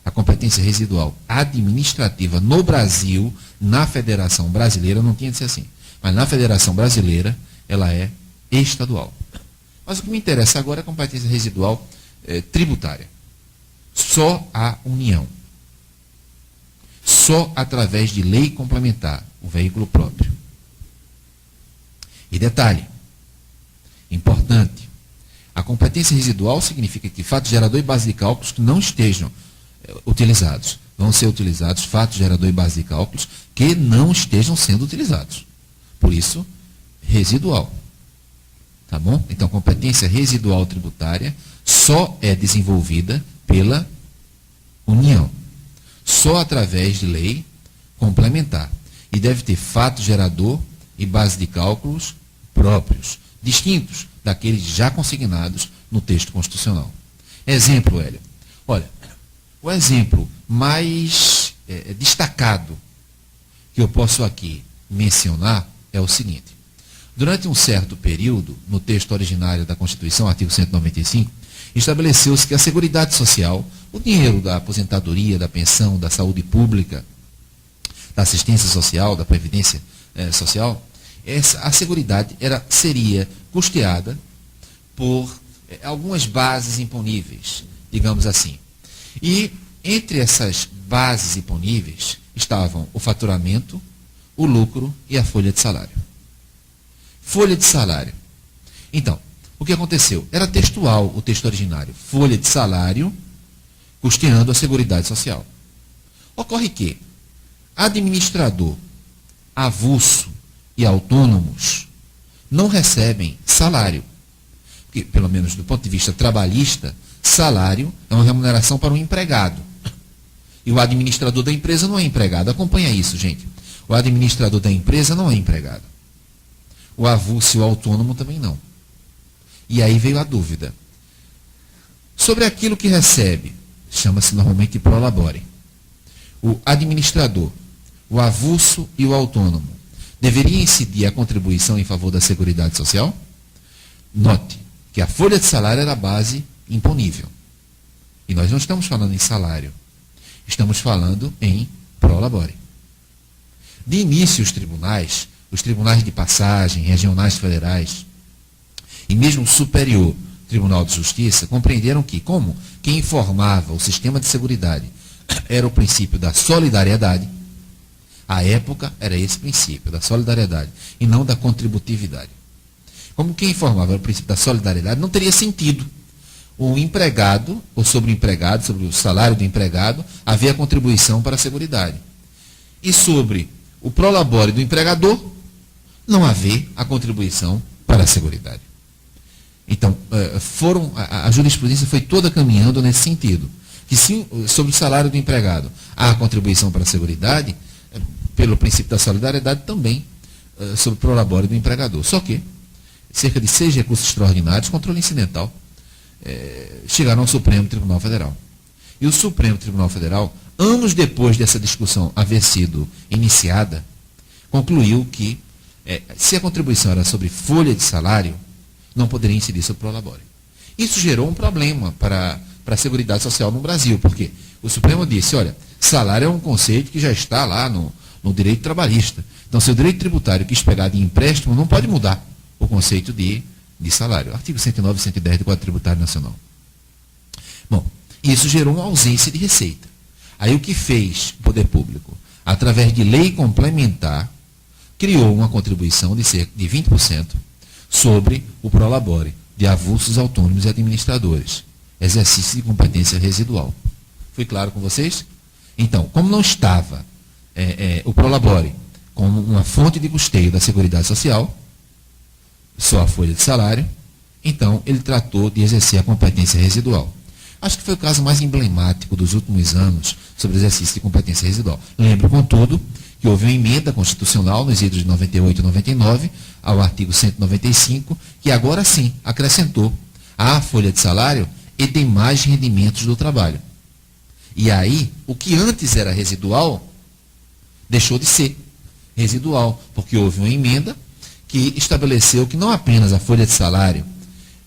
A competência residual administrativa no Brasil, na Federação Brasileira, não tinha de ser assim, mas na Federação Brasileira, ela é estadual. Mas o que me interessa agora é a competência residual tributária. Só a União. Só através de lei complementar, o veículo próprio. E detalhe, importante, a competência residual significa que fato gerador e base de cálculos que não estejam utilizados. Vão ser utilizados fato gerador e base de cálculos que não estejam sendo utilizados. Por isso, residual. Tá bom? Então, competência residual tributária só é desenvolvida pela União. Só através de lei complementar. E deve ter fato gerador e base de cálculos próprios, distintos daqueles já consignados no texto constitucional. Exemplo, Hélio. Olha, o exemplo mais destacado que eu posso aqui mencionar é o seguinte. Durante um certo período, no texto originário da Constituição, artigo 195, estabeleceu-se que a Seguridade Social, o dinheiro da aposentadoria, da pensão, da saúde pública, da assistência social, da previdência social, a Seguridade seria custeada por algumas bases imponíveis, digamos assim. E entre essas bases imponíveis estavam o faturamento, o lucro e a folha de salário. Folha de salário. Então, o que aconteceu? Era textual o texto originário. Folha de salário custeando a Seguridade Social. Ocorre que administrador, avulso e autônomos não recebem salário. Porque, pelo menos do ponto de vista trabalhista, salário é uma remuneração para um empregado. E o administrador da empresa não é empregado. Acompanha isso, gente. O administrador da empresa não é empregado. O avulso e o autônomo também não. E aí veio a dúvida. Sobre aquilo que recebe, chama-se normalmente de prolabore. O administrador, o avulso e o autônomo deveria incidir a contribuição em favor da Seguridade Social? Note que a folha de salário era a base imponível. E nós não estamos falando em salário. Estamos falando em prolabore. De início, os tribunais de passagem, regionais federais, e mesmo o Superior Tribunal de Justiça, compreenderam que, como quem informava o sistema de seguridade era o princípio da solidariedade, à época era esse princípio, da solidariedade, e não da contributividade. Como quem informava era o princípio da solidariedade, não teria sentido o empregado, ou sobre o empregado, sobre o salário do empregado, haver a contribuição para a seguridade. E sobre o prolabore do empregador, não haver a contribuição para a seguridade. Então, a jurisprudência foi toda caminhando nesse sentido. Que se sobre o salário do empregado há a contribuição para a seguridade, pelo princípio da solidariedade, também sobre o prolabore do empregador. Só que, cerca de 6 recursos extraordinários, controle incidental, chegaram ao Supremo Tribunal Federal. E o Supremo Tribunal Federal, anos depois dessa discussão haver sido iniciada, concluiu que, se a contribuição era sobre folha de salário, não poderia incidir sobre o prolabore. Isso gerou um problema para a Seguridade Social no Brasil, porque O Supremo disse, olha, salário é um conceito que já está lá no direito trabalhista. Então, se o direito tributário quis pegar de empréstimo, não pode mudar o conceito de salário. Artigo 109 e 110 do Código Tributário Nacional. Bom, isso gerou uma ausência de receita. Aí o que fez o poder público? Através de lei complementar, criou uma contribuição de cerca de 20% sobre o prolabore de avulsos autônomos e administradores. Exercício de competência residual. Fui claro com vocês? Então, como não estava o prolabore como uma fonte de custeio da Seguridade Social, só a folha de salário, então ele tratou de exercer a competência residual. Acho que foi o caso mais emblemático dos últimos anos sobre o exercício de competência residual. Lembro, contudo, que houve uma emenda constitucional nos idos de 98 e 99 ao artigo 195, que agora sim acrescentou à folha de salário e demais rendimentos do trabalho. E aí, o que antes era residual, deixou de ser residual, porque houve uma emenda que estabeleceu que não apenas a folha de salário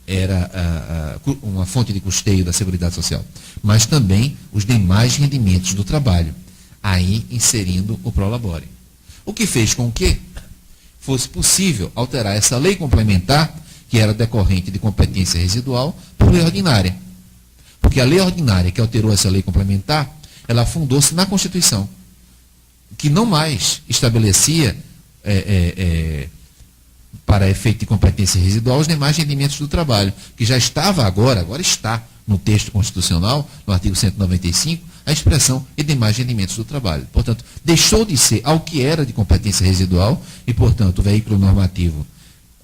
era uma fonte de custeio da Seguridade Social, mas também os demais rendimentos do trabalho, aí inserindo o prolabore. O que fez com que fosse possível alterar essa lei complementar, que era decorrente de competência residual, por lei ordinária. Porque a lei ordinária que alterou essa lei complementar, ela fundou-se na Constituição, que não mais estabelecia para efeito de competência residual os demais rendimentos do trabalho, que já estava agora está no texto constitucional, no artigo 195, a expressão e demais rendimentos do trabalho. Portanto, deixou de ser ao que era de competência residual e, portanto, o veículo normativo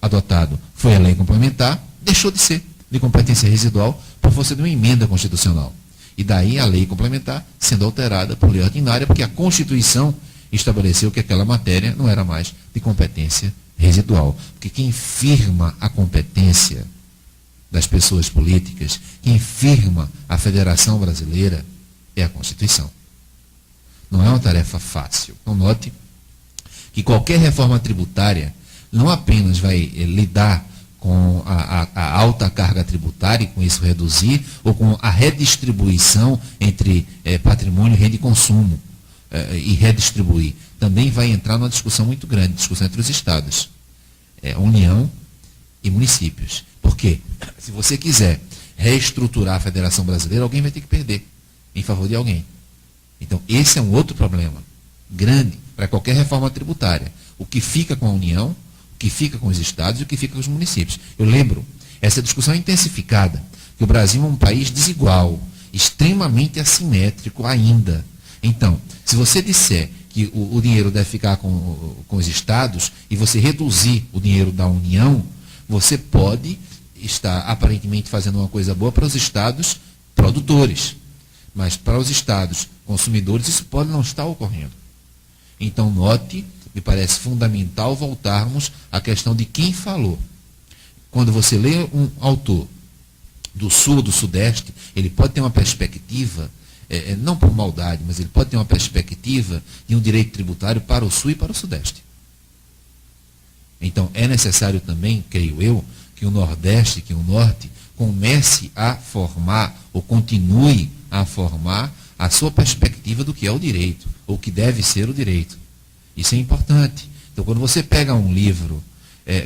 adotado foi a lei complementar, deixou de ser de competência residual por força de uma emenda constitucional. E daí a lei complementar sendo alterada por lei ordinária, porque a Constituição estabeleceu que aquela matéria não era mais de competência residual. Porque quem firma a competência das pessoas políticas, quem firma a Federação Brasileira, é a Constituição. Não é uma tarefa fácil. Então, note que qualquer reforma tributária não apenas vai lidar com a alta carga tributária e com isso reduzir, ou com a redistribuição entre patrimônio, renda e consumo, e redistribuir. Também vai entrar numa discussão muito grande, discussão entre os estados, União e municípios. Porque se você quiser reestruturar a Federação Brasileira, alguém vai ter que perder em favor de alguém. Então, esse é um outro problema grande para qualquer reforma tributária. O que fica com a União, o que fica com os estados e o que fica com os municípios. Eu lembro, essa discussão é intensificada, que o Brasil é um país desigual, extremamente assimétrico ainda. Então, se você disser que o dinheiro deve ficar com os estados e você reduzir o dinheiro da União, você pode estar aparentemente fazendo uma coisa boa para os estados produtores. Mas para os estados consumidores isso pode não estar ocorrendo. Então, note, me parece fundamental voltarmos à questão de quem falou. Quando você lê um autor do sul ou do sudeste, ele pode ter uma perspectiva, não por maldade, mas ele pode ter uma perspectiva de um direito tributário para o sul e para o sudeste. Então, é necessário também, creio eu, que o nordeste, que o norte, comece a formar, ou continue a formar, a sua perspectiva do que é o direito, ou que deve ser o direito. Isso é importante. Então, quando você pega um livro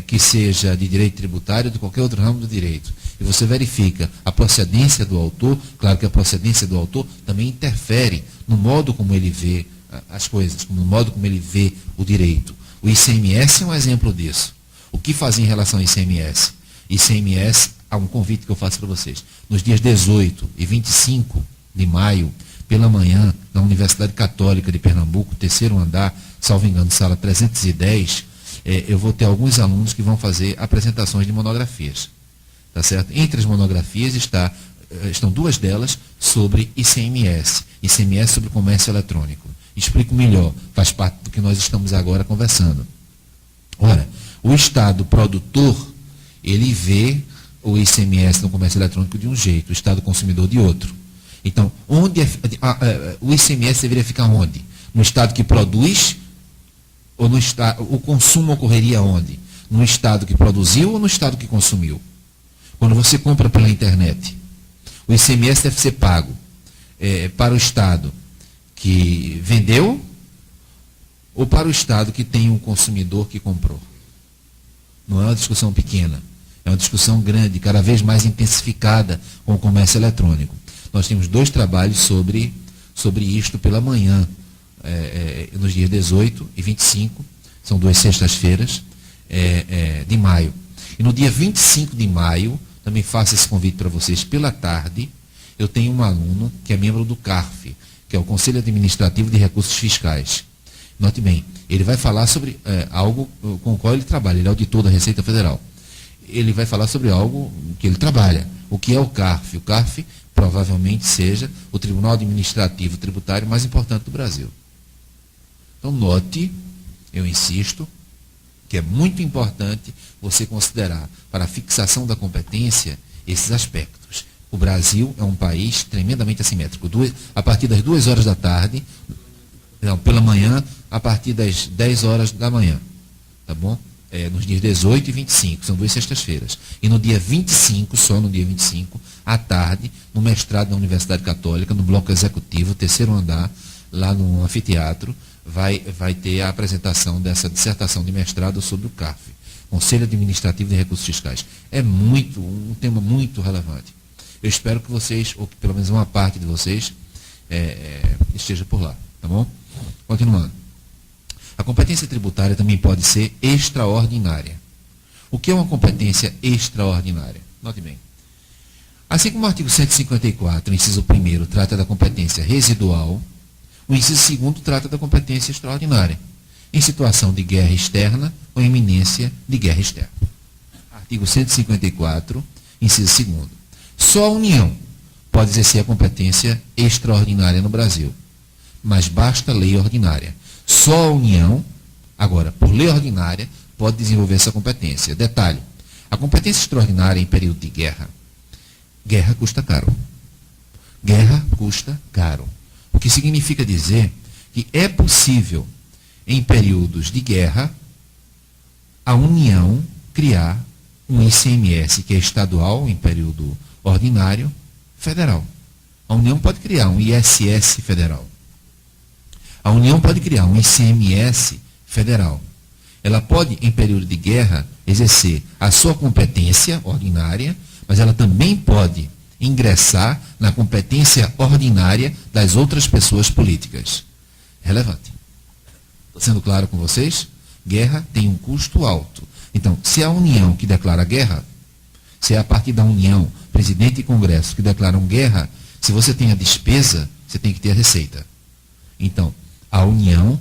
que seja de direito tributário ou de qualquer outro ramo do direito, e você verifica a procedência do autor, claro que a procedência do autor também interfere no modo como ele vê as coisas, no modo como ele vê o direito. O ICMS é um exemplo disso. O que fazer em relação ao ICMS? ICMS, há um convite que eu faço para vocês. Nos dias 18 e 25 de maio, pela manhã, na Universidade Católica de Pernambuco, terceiro andar, salvo engano, sala 310, eu vou ter alguns alunos que vão fazer apresentações de monografias. Tá certo? Entre as monografias estão duas delas sobre ICMS. ICMS sobre comércio eletrônico. Explico melhor, faz parte do que nós estamos agora conversando. Ora, o Estado produtor, ele vê o ICMS no comércio eletrônico de um jeito, o Estado consumidor de outro. Então, o ICMS deveria ficar onde? No Estado que produz, ou no Estado, o consumo ocorreria onde? No Estado que produziu ou no Estado que consumiu? Quando você compra pela internet, o ICMS deve ser pago para o Estado que vendeu ou para o Estado que tem um consumidor que comprou. Não é uma discussão pequena, é uma discussão grande, cada vez mais intensificada com o comércio eletrônico. Nós temos 2 trabalhos sobre isto pela manhã, nos dias 18 e 25, são 2 sextas-feiras de maio. E no dia 25 de maio, também faço esse convite para vocês pela tarde, eu tenho um aluno que é membro do CARF, que é o Conselho Administrativo de Recursos Fiscais. Note bem, ele vai falar sobre algo com o qual ele trabalha, ele é auditor da Receita Federal. Ele vai falar sobre algo que ele trabalha. O que é o CARF? O CARF provavelmente seja o Tribunal Administrativo Tributário mais importante do Brasil. Então note, eu insisto, que é muito importante você considerar para a fixação da competência esses aspectos. O Brasil é um país tremendamente assimétrico. A partir das 2 horas da tarde, não, pela manhã, a partir das 10 horas da manhã, tá bom? Nos dias 18 e 25, são 2 sextas-feiras. E no dia 25, só no dia 25, à tarde, no mestrado da Universidade Católica, no bloco executivo, 3º andar, lá no anfiteatro, vai ter a apresentação dessa dissertação de mestrado sobre o CARF, Conselho Administrativo de Recursos Fiscais. É um tema muito relevante. Eu espero que vocês, ou que pelo menos uma parte de vocês, esteja por lá, tá bom? Continuando. A competência tributária também pode ser extraordinária. O que é uma competência extraordinária? Note bem. Assim como o artigo 154, inciso 1º, trata da competência residual, o inciso 2º trata da competência extraordinária, em situação de guerra externa ou iminência de guerra externa. Artigo 154, inciso 2º. Só a União pode exercer a competência extraordinária no Brasil, mas basta lei ordinária. Só a União, agora, por lei ordinária, pode desenvolver essa competência. Detalhe, a competência extraordinária em período de guerra custa caro. Guerra custa caro. O que significa dizer que é possível, em períodos de guerra, a União criar um ICMS que é estadual, em período ordinário, federal. A União pode criar um ISS federal. A União pode criar um ICMS federal. Ela pode, em período de guerra, exercer a sua competência ordinária, mas ela também pode ingressar na competência ordinária das outras pessoas políticas. Relevante. Estou sendo claro com vocês? Guerra tem um custo alto. Então, se é a União que declara guerra, se é a partir da União, presidente e Congresso que declaram guerra, se você tem a despesa, você tem que ter a receita. Então, a União,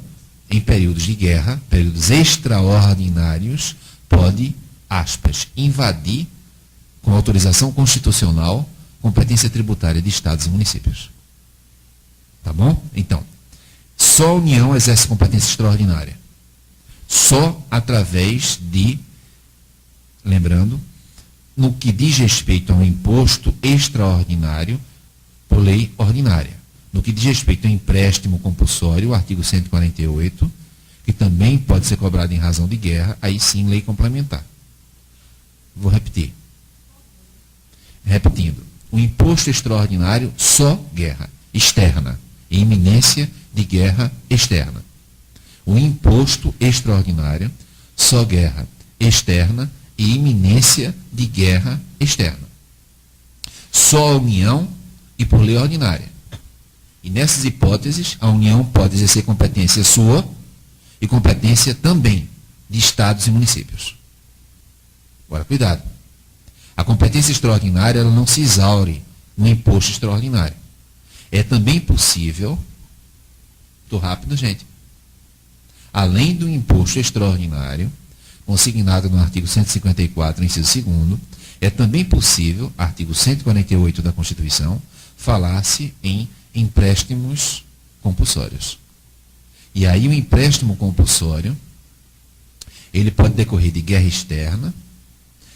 em períodos de guerra, períodos extraordinários, pode, aspas, invadir, com autorização constitucional, competência tributária de estados e municípios. Tá bom? Então, só a União exerce competência extraordinária. Só através de, lembrando, no que diz respeito a um imposto extraordinário por lei ordinária. No que diz respeito ao empréstimo compulsório, o artigo 148, que também pode ser cobrado em razão de guerra, aí sim lei complementar. Vou repetir. Repetindo. O imposto extraordinário, só guerra externa, em iminência de guerra externa. O imposto extraordinário, só guerra externa e iminência de guerra externa. Só a União e por lei ordinária. E nessas hipóteses, a União pode exercer competência sua e competência também de estados e municípios. Agora, cuidado. A competência extraordinária ela não se exaure no imposto extraordinário. É também possível, estou rápido, gente, além do imposto extraordinário, consignado no artigo 154, inciso 2º, é também possível, artigo 148 da Constituição, falar-se em empréstimos compulsórios. E aí o empréstimo compulsório, ele pode decorrer de guerra externa,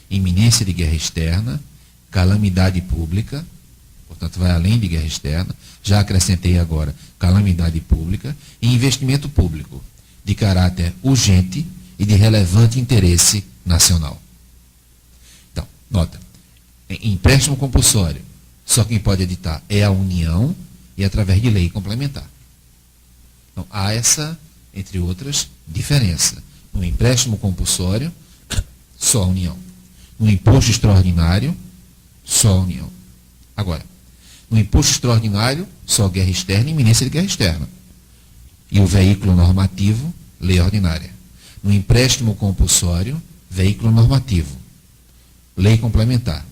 iminência de guerra externa, calamidade pública, portanto vai além de guerra externa, já acrescentei agora calamidade pública, e investimento público, de caráter urgente e de relevante interesse nacional. Então, nota, empréstimo compulsório, só quem pode editar é a União, e através de lei complementar. Então, há essa, entre outras, diferença. No empréstimo compulsório, só a União. No imposto extraordinário, só a União. Agora, no imposto extraordinário, só guerra externa e iminência de guerra externa. E o veículo normativo, lei ordinária. No empréstimo compulsório, veículo normativo, lei complementar.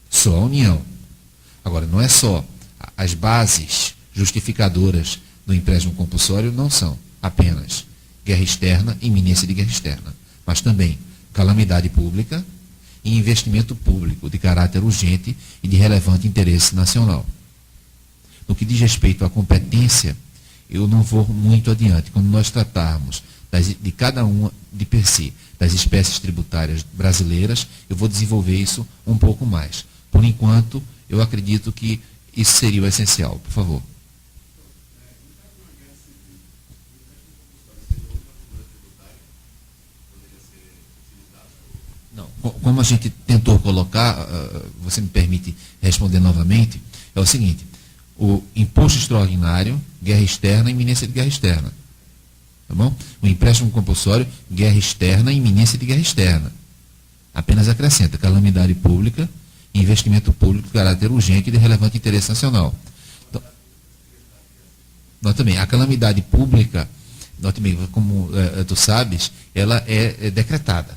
Só a União. Agora, não é só. As bases justificadoras do empréstimo compulsório não são apenas guerra externa e iminência de guerra externa, mas também calamidade pública e investimento público de caráter urgente e de relevante interesse nacional. No que diz respeito à competência, eu não vou muito adiante. Quando nós tratarmos de cada uma de per si, das espécies tributárias brasileiras, eu vou desenvolver isso um pouco mais. Por enquanto, eu acredito que isso seria o essencial. Por favor. Não, como a gente tentou colocar, você me permite responder novamente, é o seguinte: o imposto extraordinário, guerra externa e iminência de guerra externa. Tá bom? O empréstimo compulsório, guerra externa e iminência de guerra externa. Apenas acrescenta calamidade pública e investimento público de caráter urgente e de relevante interesse nacional. Então, nós também, a calamidade pública, nós também, como tu sabes, ela é decretada.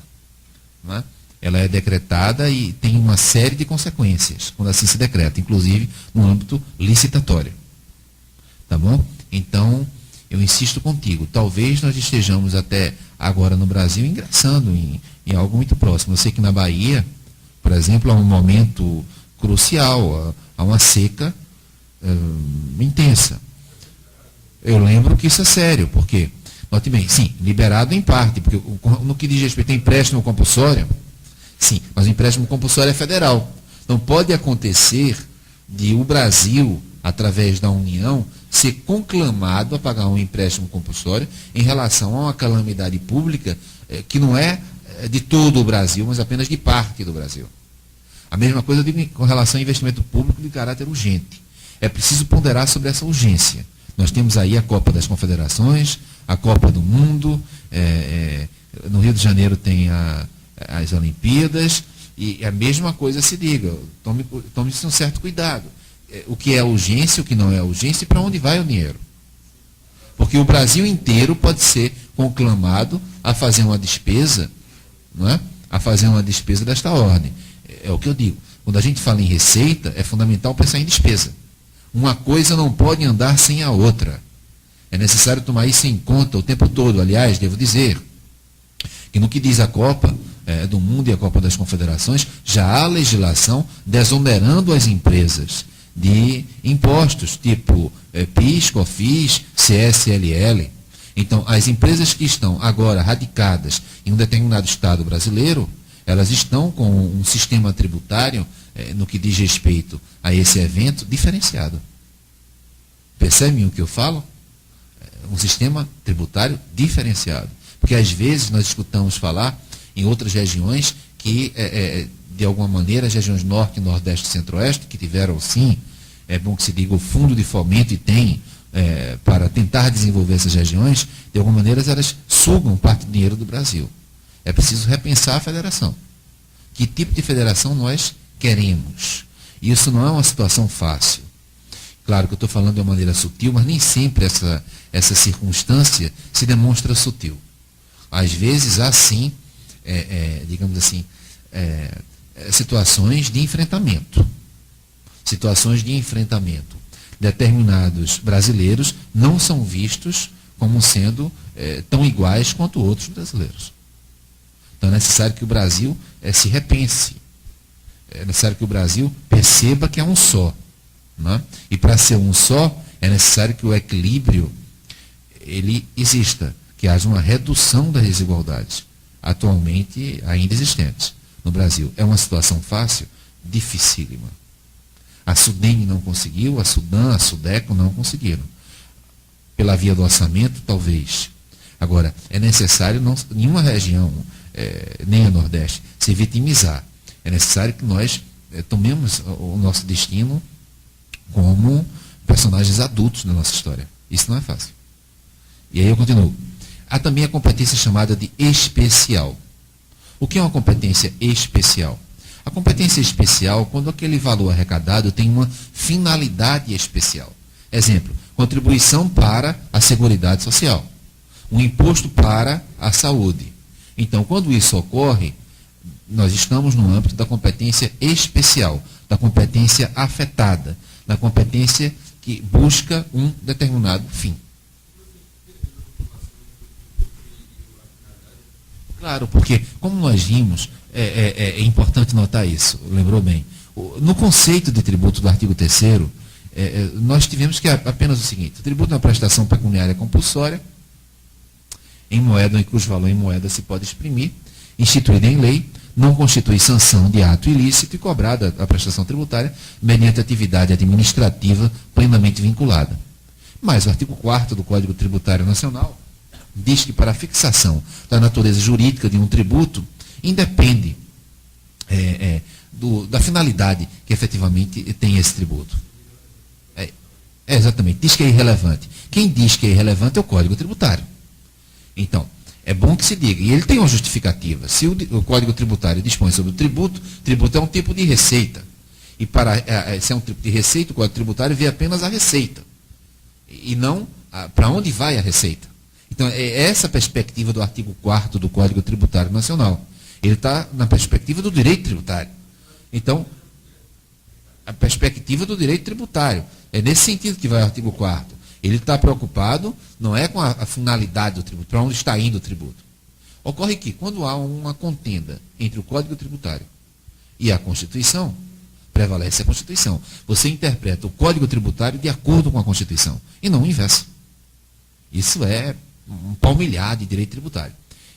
Não é? Ela é decretada e tem uma série de consequências quando assim se decreta, inclusive no âmbito licitatório. Tá bom? Então, eu insisto contigo, talvez nós estejamos até agora no Brasil ingressando em algo muito próximo. Eu sei que na Bahia, por exemplo, há um momento crucial, há uma seca intensa. Eu lembro que isso é sério, porque, note bem, sim, liberado em parte, porque no que diz respeito a empréstimo compulsório, sim, mas o empréstimo compulsório é federal. Então pode acontecer de o Brasil, através da União, ser conclamado a pagar um empréstimo compulsório em relação a uma calamidade pública que não é de todo o Brasil, mas apenas de parte do Brasil. A mesma coisa com relação ao investimento público de caráter urgente. É preciso ponderar sobre essa urgência. Nós temos aí a Copa das Confederações, a Copa do Mundo, no Rio de Janeiro tem as Olimpíadas, e a mesma coisa se diga, tome-se um certo cuidado. O que é urgência, o que não é urgência e para onde vai o dinheiro. Porque o Brasil inteiro pode ser conclamado a fazer uma despesa, não é? A fazer uma despesa desta ordem. É o que eu digo. Quando a gente fala em receita, é fundamental pensar em despesa. Uma coisa não pode andar sem a outra. É necessário tomar isso em conta o tempo todo. Aliás, devo dizer que no que diz a Copa do Mundo e a Copa das Confederações, já há legislação desonerando as empresas de impostos, tipo PIS, COFINS, CSLL. Então, as empresas que estão agora radicadas em um determinado estado brasileiro, elas estão com um sistema tributário, no que diz respeito a esse evento, diferenciado. Percebem o que eu falo? Um sistema tributário diferenciado. Porque às vezes nós escutamos falar em outras regiões que, de alguma maneira, as regiões norte, nordeste e centro-oeste, que tiveram, sim, é bom que se diga, o fundo de fomento e tem, para tentar desenvolver essas regiões, de alguma maneira elas sugam parte do dinheiro do Brasil. É preciso repensar a federação. Que tipo de federação nós queremos? Isso não é uma situação fácil. Claro que eu estou falando de uma maneira sutil, mas nem sempre essa circunstância se demonstra sutil. Às vezes há sim, digamos assim, situações de enfrentamento. Situações de enfrentamento. Determinados brasileiros não são vistos como sendo tão iguais quanto outros brasileiros. Então é necessário que o Brasil se repense. É necessário que o Brasil perceba que é um só. Né? E para ser um só, é necessário que o equilíbrio ele exista, que haja uma redução das desigualdades, atualmente ainda existentes no Brasil. É uma situação fácil? Dificílima. A Sudene não conseguiu, a Sudan, a Sudeco não conseguiram. Pela via do orçamento, talvez. Agora, é necessário nenhuma região, nem a Nordeste, se vitimizar. É necessário que nós tomemos o nosso destino como personagens adultos na nossa história. Isso não é fácil. E aí eu continuo. Há também a competência chamada de especial. O que é uma competência especial? A competência especial, quando aquele valor arrecadado tem uma finalidade especial. Exemplo, contribuição para a Seguridade Social, um imposto para a saúde. Então, quando isso ocorre, nós estamos no âmbito da competência especial, da competência afetada, da competência que busca um determinado fim. Claro, porque, como nós vimos, é importante notar isso, lembrou bem. No conceito de tributo do artigo 3º, nós tivemos que apenas o seguinte: o tributo é uma prestação pecuniária compulsória, em moeda, em cujo valor em moeda se pode exprimir, instituída em lei, não constitui sanção de ato ilícito e cobrada a prestação tributária mediante atividade administrativa plenamente vinculada. Mas o artigo 4º do Código Tributário Nacional diz que para a fixação da natureza jurídica de um tributo independe da finalidade que efetivamente tem esse tributo. Exatamente, diz que é irrelevante. Quem diz que é irrelevante é o Código Tributário. Então, é bom que se diga, e ele tem uma justificativa. Se o Código Tributário dispõe sobre o tributo é um tipo de receita. E para se é um tipo de receita, o Código Tributário vê apenas a receita. E não para onde vai a receita. Então, é essa perspectiva do artigo 4º do Código Tributário Nacional. Ele está na perspectiva do direito tributário. Então, a perspectiva do direito tributário. É nesse sentido que vai o artigo 4º. Ele está preocupado, não é com a finalidade do tributo, para onde está indo o tributo. Ocorre que, quando há uma contenda entre o Código Tributário e a Constituição, prevalece a Constituição. Você interpreta o Código Tributário de acordo com a Constituição, e não o inverso. Isso é um palmilhar de direito tributário.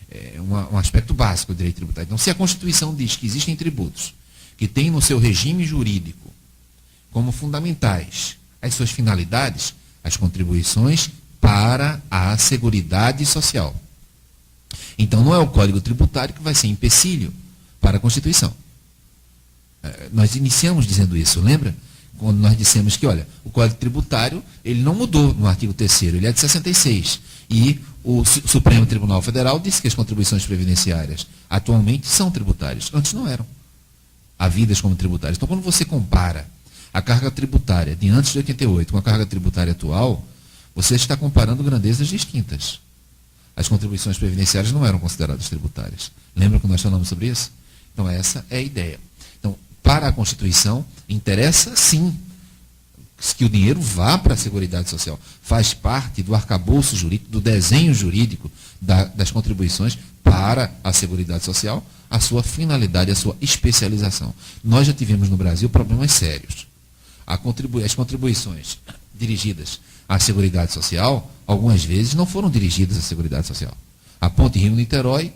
É um aspecto básico do direito tributário. Então, se a Constituição diz que existem tributos que têm no seu regime jurídico como fundamentais as suas finalidades, as contribuições para a Seguridade Social. Então, não é o Código Tributário que vai ser empecilho para a Constituição. Nós iniciamos dizendo isso, lembra? Quando nós dissemos que, olha, o Código Tributário, ele não mudou no artigo 3º, ele é de 66. E o Supremo Tribunal Federal disse que as contribuições previdenciárias atualmente são tributárias. Antes não eram havidas como tributárias. Então, quando você compara a carga tributária de antes de 88 com a carga tributária atual, você está comparando grandezas distintas. As contribuições previdenciárias não eram consideradas tributárias. Lembra que nós falamos sobre isso? Então, essa é a ideia. Então, para a Constituição, interessa sim que o dinheiro vá para a Seguridade Social. Faz parte do arcabouço jurídico, do desenho jurídico das contribuições para a Seguridade Social, a sua finalidade, a sua especialização. Nós já tivemos no Brasil problemas sérios. As contribuições dirigidas à Seguridade Social, algumas vezes não foram dirigidas à Seguridade Social. A Ponte Rio-Niterói,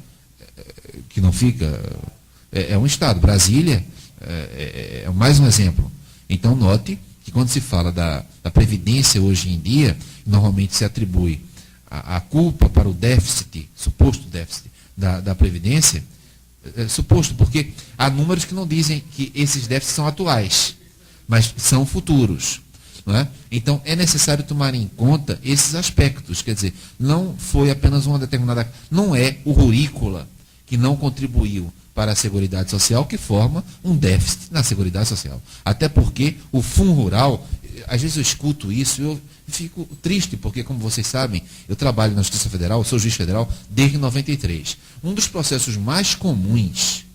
que não fica, é um estado. Brasília é mais um exemplo. Então, note que quando se fala da Previdência hoje em dia, normalmente se atribui a culpa para o déficit, suposto déficit da Previdência, suposto, porque há números que não dizem que esses déficits são atuais, mas são futuros. Não é? Então, é necessário tomar em conta esses aspectos. Quer dizer, não foi apenas uma determinada... Não é o rurícola que não contribuiu para a Seguridade Social que forma um déficit na Seguridade Social. Até porque o Fundo Rural, às vezes eu escuto isso e eu fico triste, porque, como vocês sabem, eu trabalho na Justiça Federal, eu sou juiz federal desde 93. Um dos processos mais comuns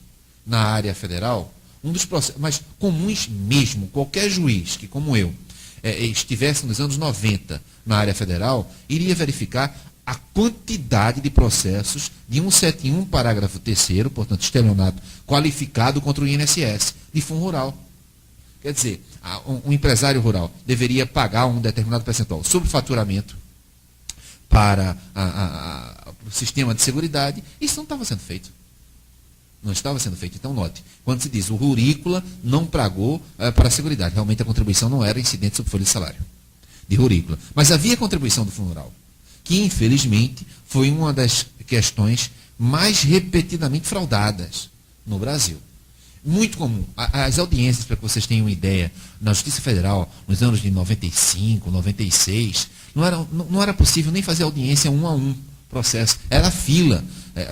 na área federal, um dos processos mais comuns mesmo, qualquer juiz que, como eu, estivesse nos anos 90 na área federal, iria verificar a quantidade de processos de 171, parágrafo 3º, portanto, estelionato qualificado contra o INSS, de fundo rural. Quer dizer, um empresário rural deveria pagar um determinado percentual sobre faturamento para o sistema de seguridade. Isso não estava sendo feito. Não estava sendo feito. Então, note, quando se diz o rurícola não pagou para a seguridade, realmente a contribuição não era incidente sobre folha de salário de rurícola. Mas havia contribuição do fundo rural, que, infelizmente, foi uma das questões mais repetidamente fraudadas no Brasil. Muito comum. As audiências, para que vocês tenham uma ideia, na Justiça Federal, nos anos de 95, 96, não era possível nem fazer audiência um a um processo. Era fila.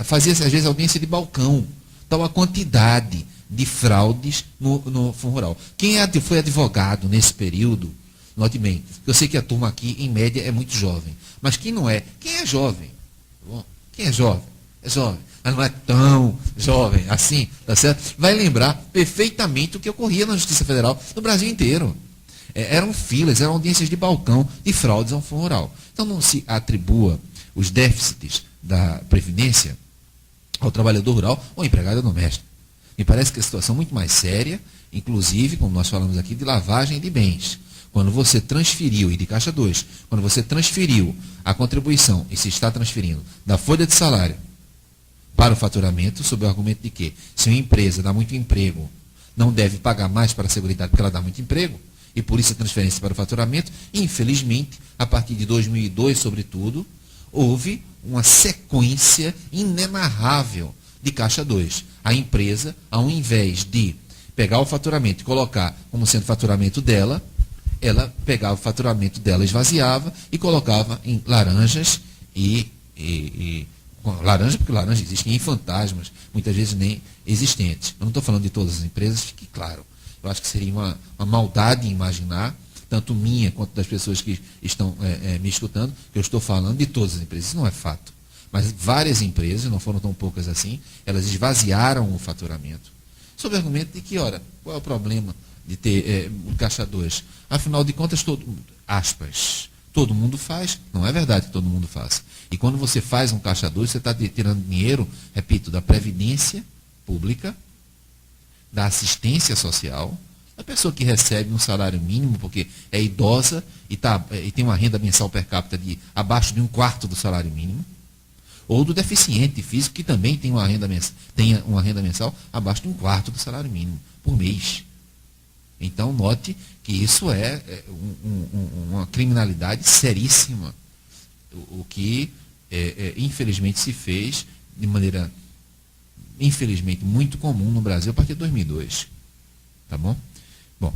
Fazia, às vezes, audiência de balcão. Tal a quantidade de fraudes no Fundo Rural. Quem foi advogado nesse período, note bem, eu sei que a turma aqui, em média, é muito jovem. Mas quem não é? Quem é jovem? Tá bom? Quem é jovem? É jovem. Mas não é tão jovem assim, tá certo? Vai lembrar perfeitamente o que ocorria na Justiça Federal no Brasil inteiro. Eram filas, eram audiências de balcão de fraudes ao Fundo Rural. Então não se atribua os déficits da Previdência ao trabalhador rural ou empregado doméstico. Me parece que a situação é muito mais séria, inclusive, como nós falamos aqui, de lavagem de bens. Quando você transferiu, e de Caixa 2, quando você transferiu a contribuição, e se está transferindo, da folha de salário para o faturamento, sob o argumento de que, se uma empresa dá muito emprego, não deve pagar mais para a Seguridade porque ela dá muito emprego, e por isso a transferência para o faturamento, infelizmente, a partir de 2002, sobretudo, houve uma sequência inenarrável de Caixa 2. A empresa, ao invés de pegar o faturamento e colocar como sendo faturamento dela, ela pegava o faturamento dela, esvaziava e colocava em laranjas laranja, porque laranja existem em fantasmas, muitas vezes nem existentes. Eu não estou falando de todas as empresas, fique claro. Eu acho que seria uma maldade imaginar, tanto minha quanto das pessoas que estão me escutando, que eu estou falando de todas as empresas. Isso não é fato. Mas várias empresas, não foram tão poucas assim, elas esvaziaram o faturamento. Sob o argumento de que, ora, qual é o problema de ter um Caixa 2? Afinal de contas, todo mundo faz. Não é verdade que todo mundo faz. E quando você faz um Caixa 2, você está tirando dinheiro, repito, da Previdência Pública, da assistência social, da pessoa que recebe um salário mínimo porque é idosa e tem uma renda mensal per capita de abaixo de 1/4 do salário mínimo, ou do deficiente físico que também tem uma renda mensal abaixo de 1/4 do salário mínimo por mês. Então, note que isso é uma criminalidade seríssima, o que, infelizmente, se fez de maneira, infelizmente, muito comum no Brasil a partir de 2002. Tá bom? Bom,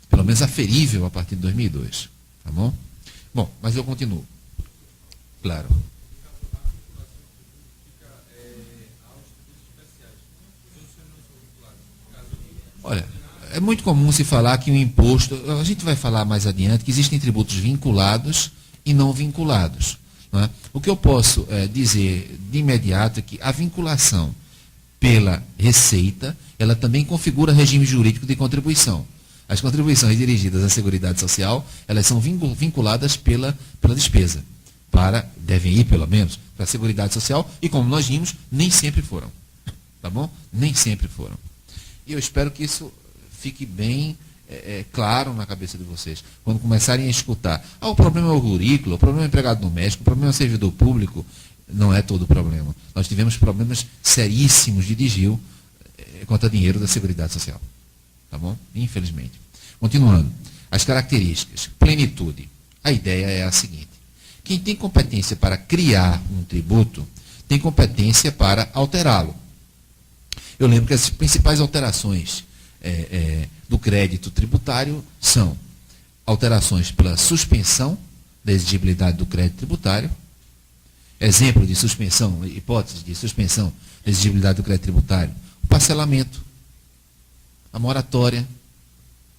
pelo menos aferível a partir de 2002. Tá bom? Bom, mas eu continuo. Claro. Olha, é muito comum se falar que o imposto, a gente vai falar mais adiante, que existem tributos vinculados e não vinculados. Não é? O que eu posso dizer de imediato é que a vinculação pela Receita, ela também configura regime jurídico de contribuição. As contribuições dirigidas à Seguridade Social, elas são vinculadas pela despesa, devem ir pelo menos, para a Seguridade Social, e como nós vimos, nem sempre foram. Tá bom? Nem sempre foram. E eu espero que isso fique bem claro na cabeça de vocês. Quando começarem a escutar, o problema é o currículo, o problema é o empregado doméstico, o problema é o servidor público, não é todo o problema. Nós tivemos problemas seríssimos de desvio contra dinheiro da Seguridade Social. Tá bom? Infelizmente. Continuando. As características. Plenitude. A ideia é a seguinte. Quem tem competência para criar um tributo, tem competência para alterá-lo. Eu lembro que as principais alterações do crédito tributário são alterações pela suspensão da exigibilidade do crédito tributário, exemplo de suspensão, hipótese de suspensão da exigibilidade do crédito tributário, o parcelamento, a moratória.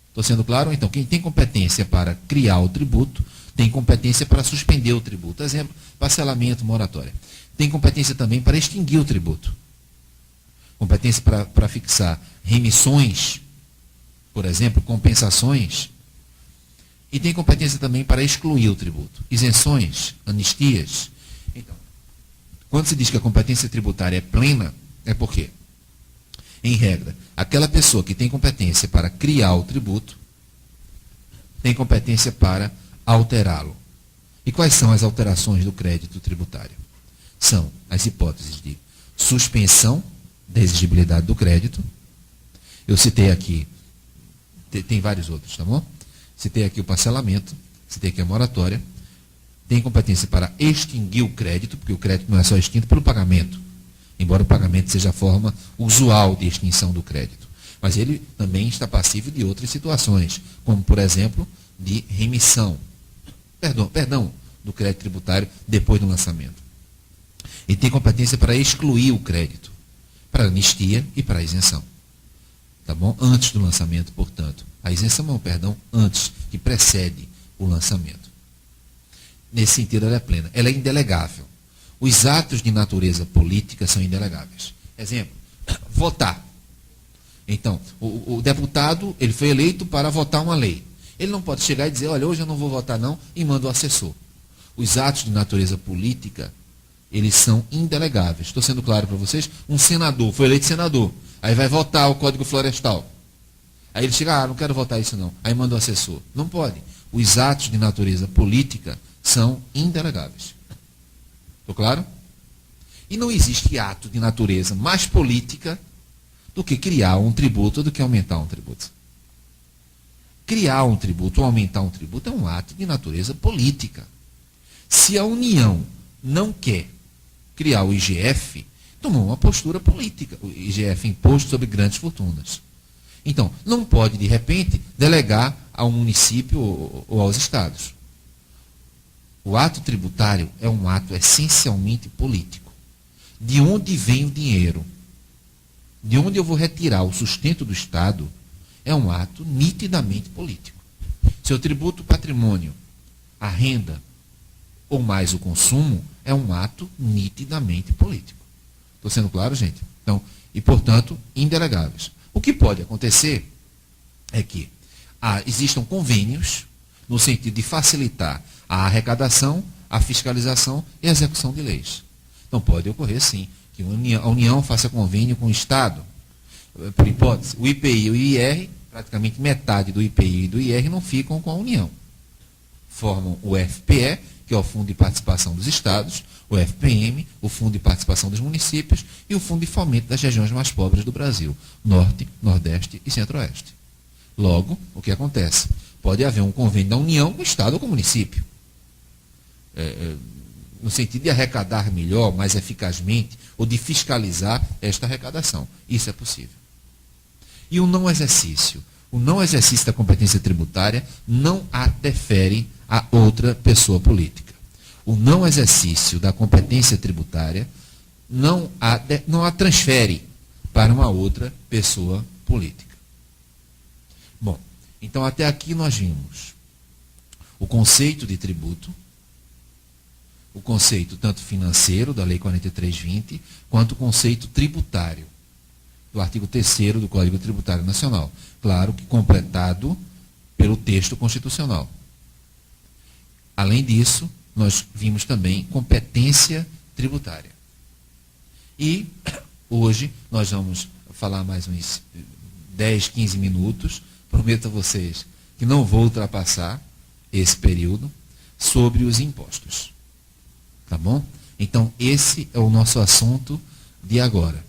Estou sendo claro? Então, quem tem competência para criar o tributo, tem competência para suspender o tributo. Exemplo, parcelamento, moratória. Tem competência também para extinguir o tributo. Competência para fixar remissões, por exemplo, compensações. E tem competência também para excluir o tributo. Isenções, anistias. Então, quando se diz que a competência tributária é plena, é porque, em regra, aquela pessoa que tem competência para criar o tributo, tem competência para alterá-lo. E quais são as alterações do crédito tributário? São as hipóteses de suspensão da exigibilidade do crédito. Eu citei aqui, tem vários outros, tá bom? Citei aqui o parcelamento, citei aqui a moratória. Tem competência para extinguir o crédito, porque o crédito não é só extinto pelo pagamento, embora o pagamento seja a forma usual de extinção do crédito. Mas ele também está passível de outras situações, como, por exemplo, de remissão. Perdão do crédito tributário depois do lançamento. Ele tem competência para excluir o crédito, para anistia e para isenção. Tá bom? Antes do lançamento, portanto. A isenção é um perdão antes, que precede o lançamento. Nesse sentido, ela é plena. Ela é indelegável. Os atos de natureza política são indelegáveis. Exemplo, votar. Então, o deputado, ele foi eleito para votar uma lei. Ele não pode chegar e dizer, olha, hoje eu não vou votar não, e manda o assessor. Os atos de natureza política, eles são indelegáveis. Estou sendo claro para vocês? Um senador, foi eleito senador, aí vai votar o Código Florestal. Aí ele chega, não quero votar isso não. Aí manda o assessor. Não pode. Os atos de natureza política são indelegáveis. Estou claro? E não existe ato de natureza mais política do que criar um tributo ou do que aumentar um tributo. Criar um tributo ou aumentar um tributo é um ato de natureza política. Se a União não quer criar o IGF, tomou uma postura política. O IGF, Imposto sobre Grandes Fortunas. Então, não pode, de repente, delegar ao município ou aos estados. O ato tributário é um ato essencialmente político. De onde vem o dinheiro? De onde eu vou retirar o sustento do Estado? É um ato nitidamente político. Se eu tributo o patrimônio, a renda ou mais o consumo, é um ato nitidamente político. Estou sendo claro, gente? Então, e, portanto, indelegáveis. O que pode acontecer é que existam convênios no sentido de facilitar a arrecadação, a fiscalização e a execução de leis. Então, pode ocorrer, sim, que a União faça convênio com o Estado. Por hipótese, o IPI e o IR, praticamente metade do IPI e do IR não ficam com a União. Formam o FPE, que é o Fundo de Participação dos Estados, o FPM, o Fundo de Participação dos Municípios e o Fundo de Fomento das Regiões Mais Pobres do Brasil, Norte, Nordeste e Centro-Oeste. Logo, o que acontece? Pode haver um convênio da União com o Estado ou com o município. No sentido de arrecadar melhor, mais eficazmente, ou de fiscalizar esta arrecadação. Isso é possível. E o não exercício? O não exercício da competência tributária não a defere a outra pessoa política. O não exercício da competência tributária não a transfere para uma outra pessoa política. Bom, então até aqui nós vimos o conceito de tributo, o conceito tanto financeiro da Lei 4320, quanto o conceito tributário do artigo 3º do Código Tributário Nacional. Claro que completado pelo texto constitucional. Além disso, nós vimos também competência tributária. E hoje nós vamos falar mais uns 10, 15 minutos, prometo a vocês que não vou ultrapassar esse período, sobre os impostos. Tá bom? Então, esse é o nosso assunto de agora.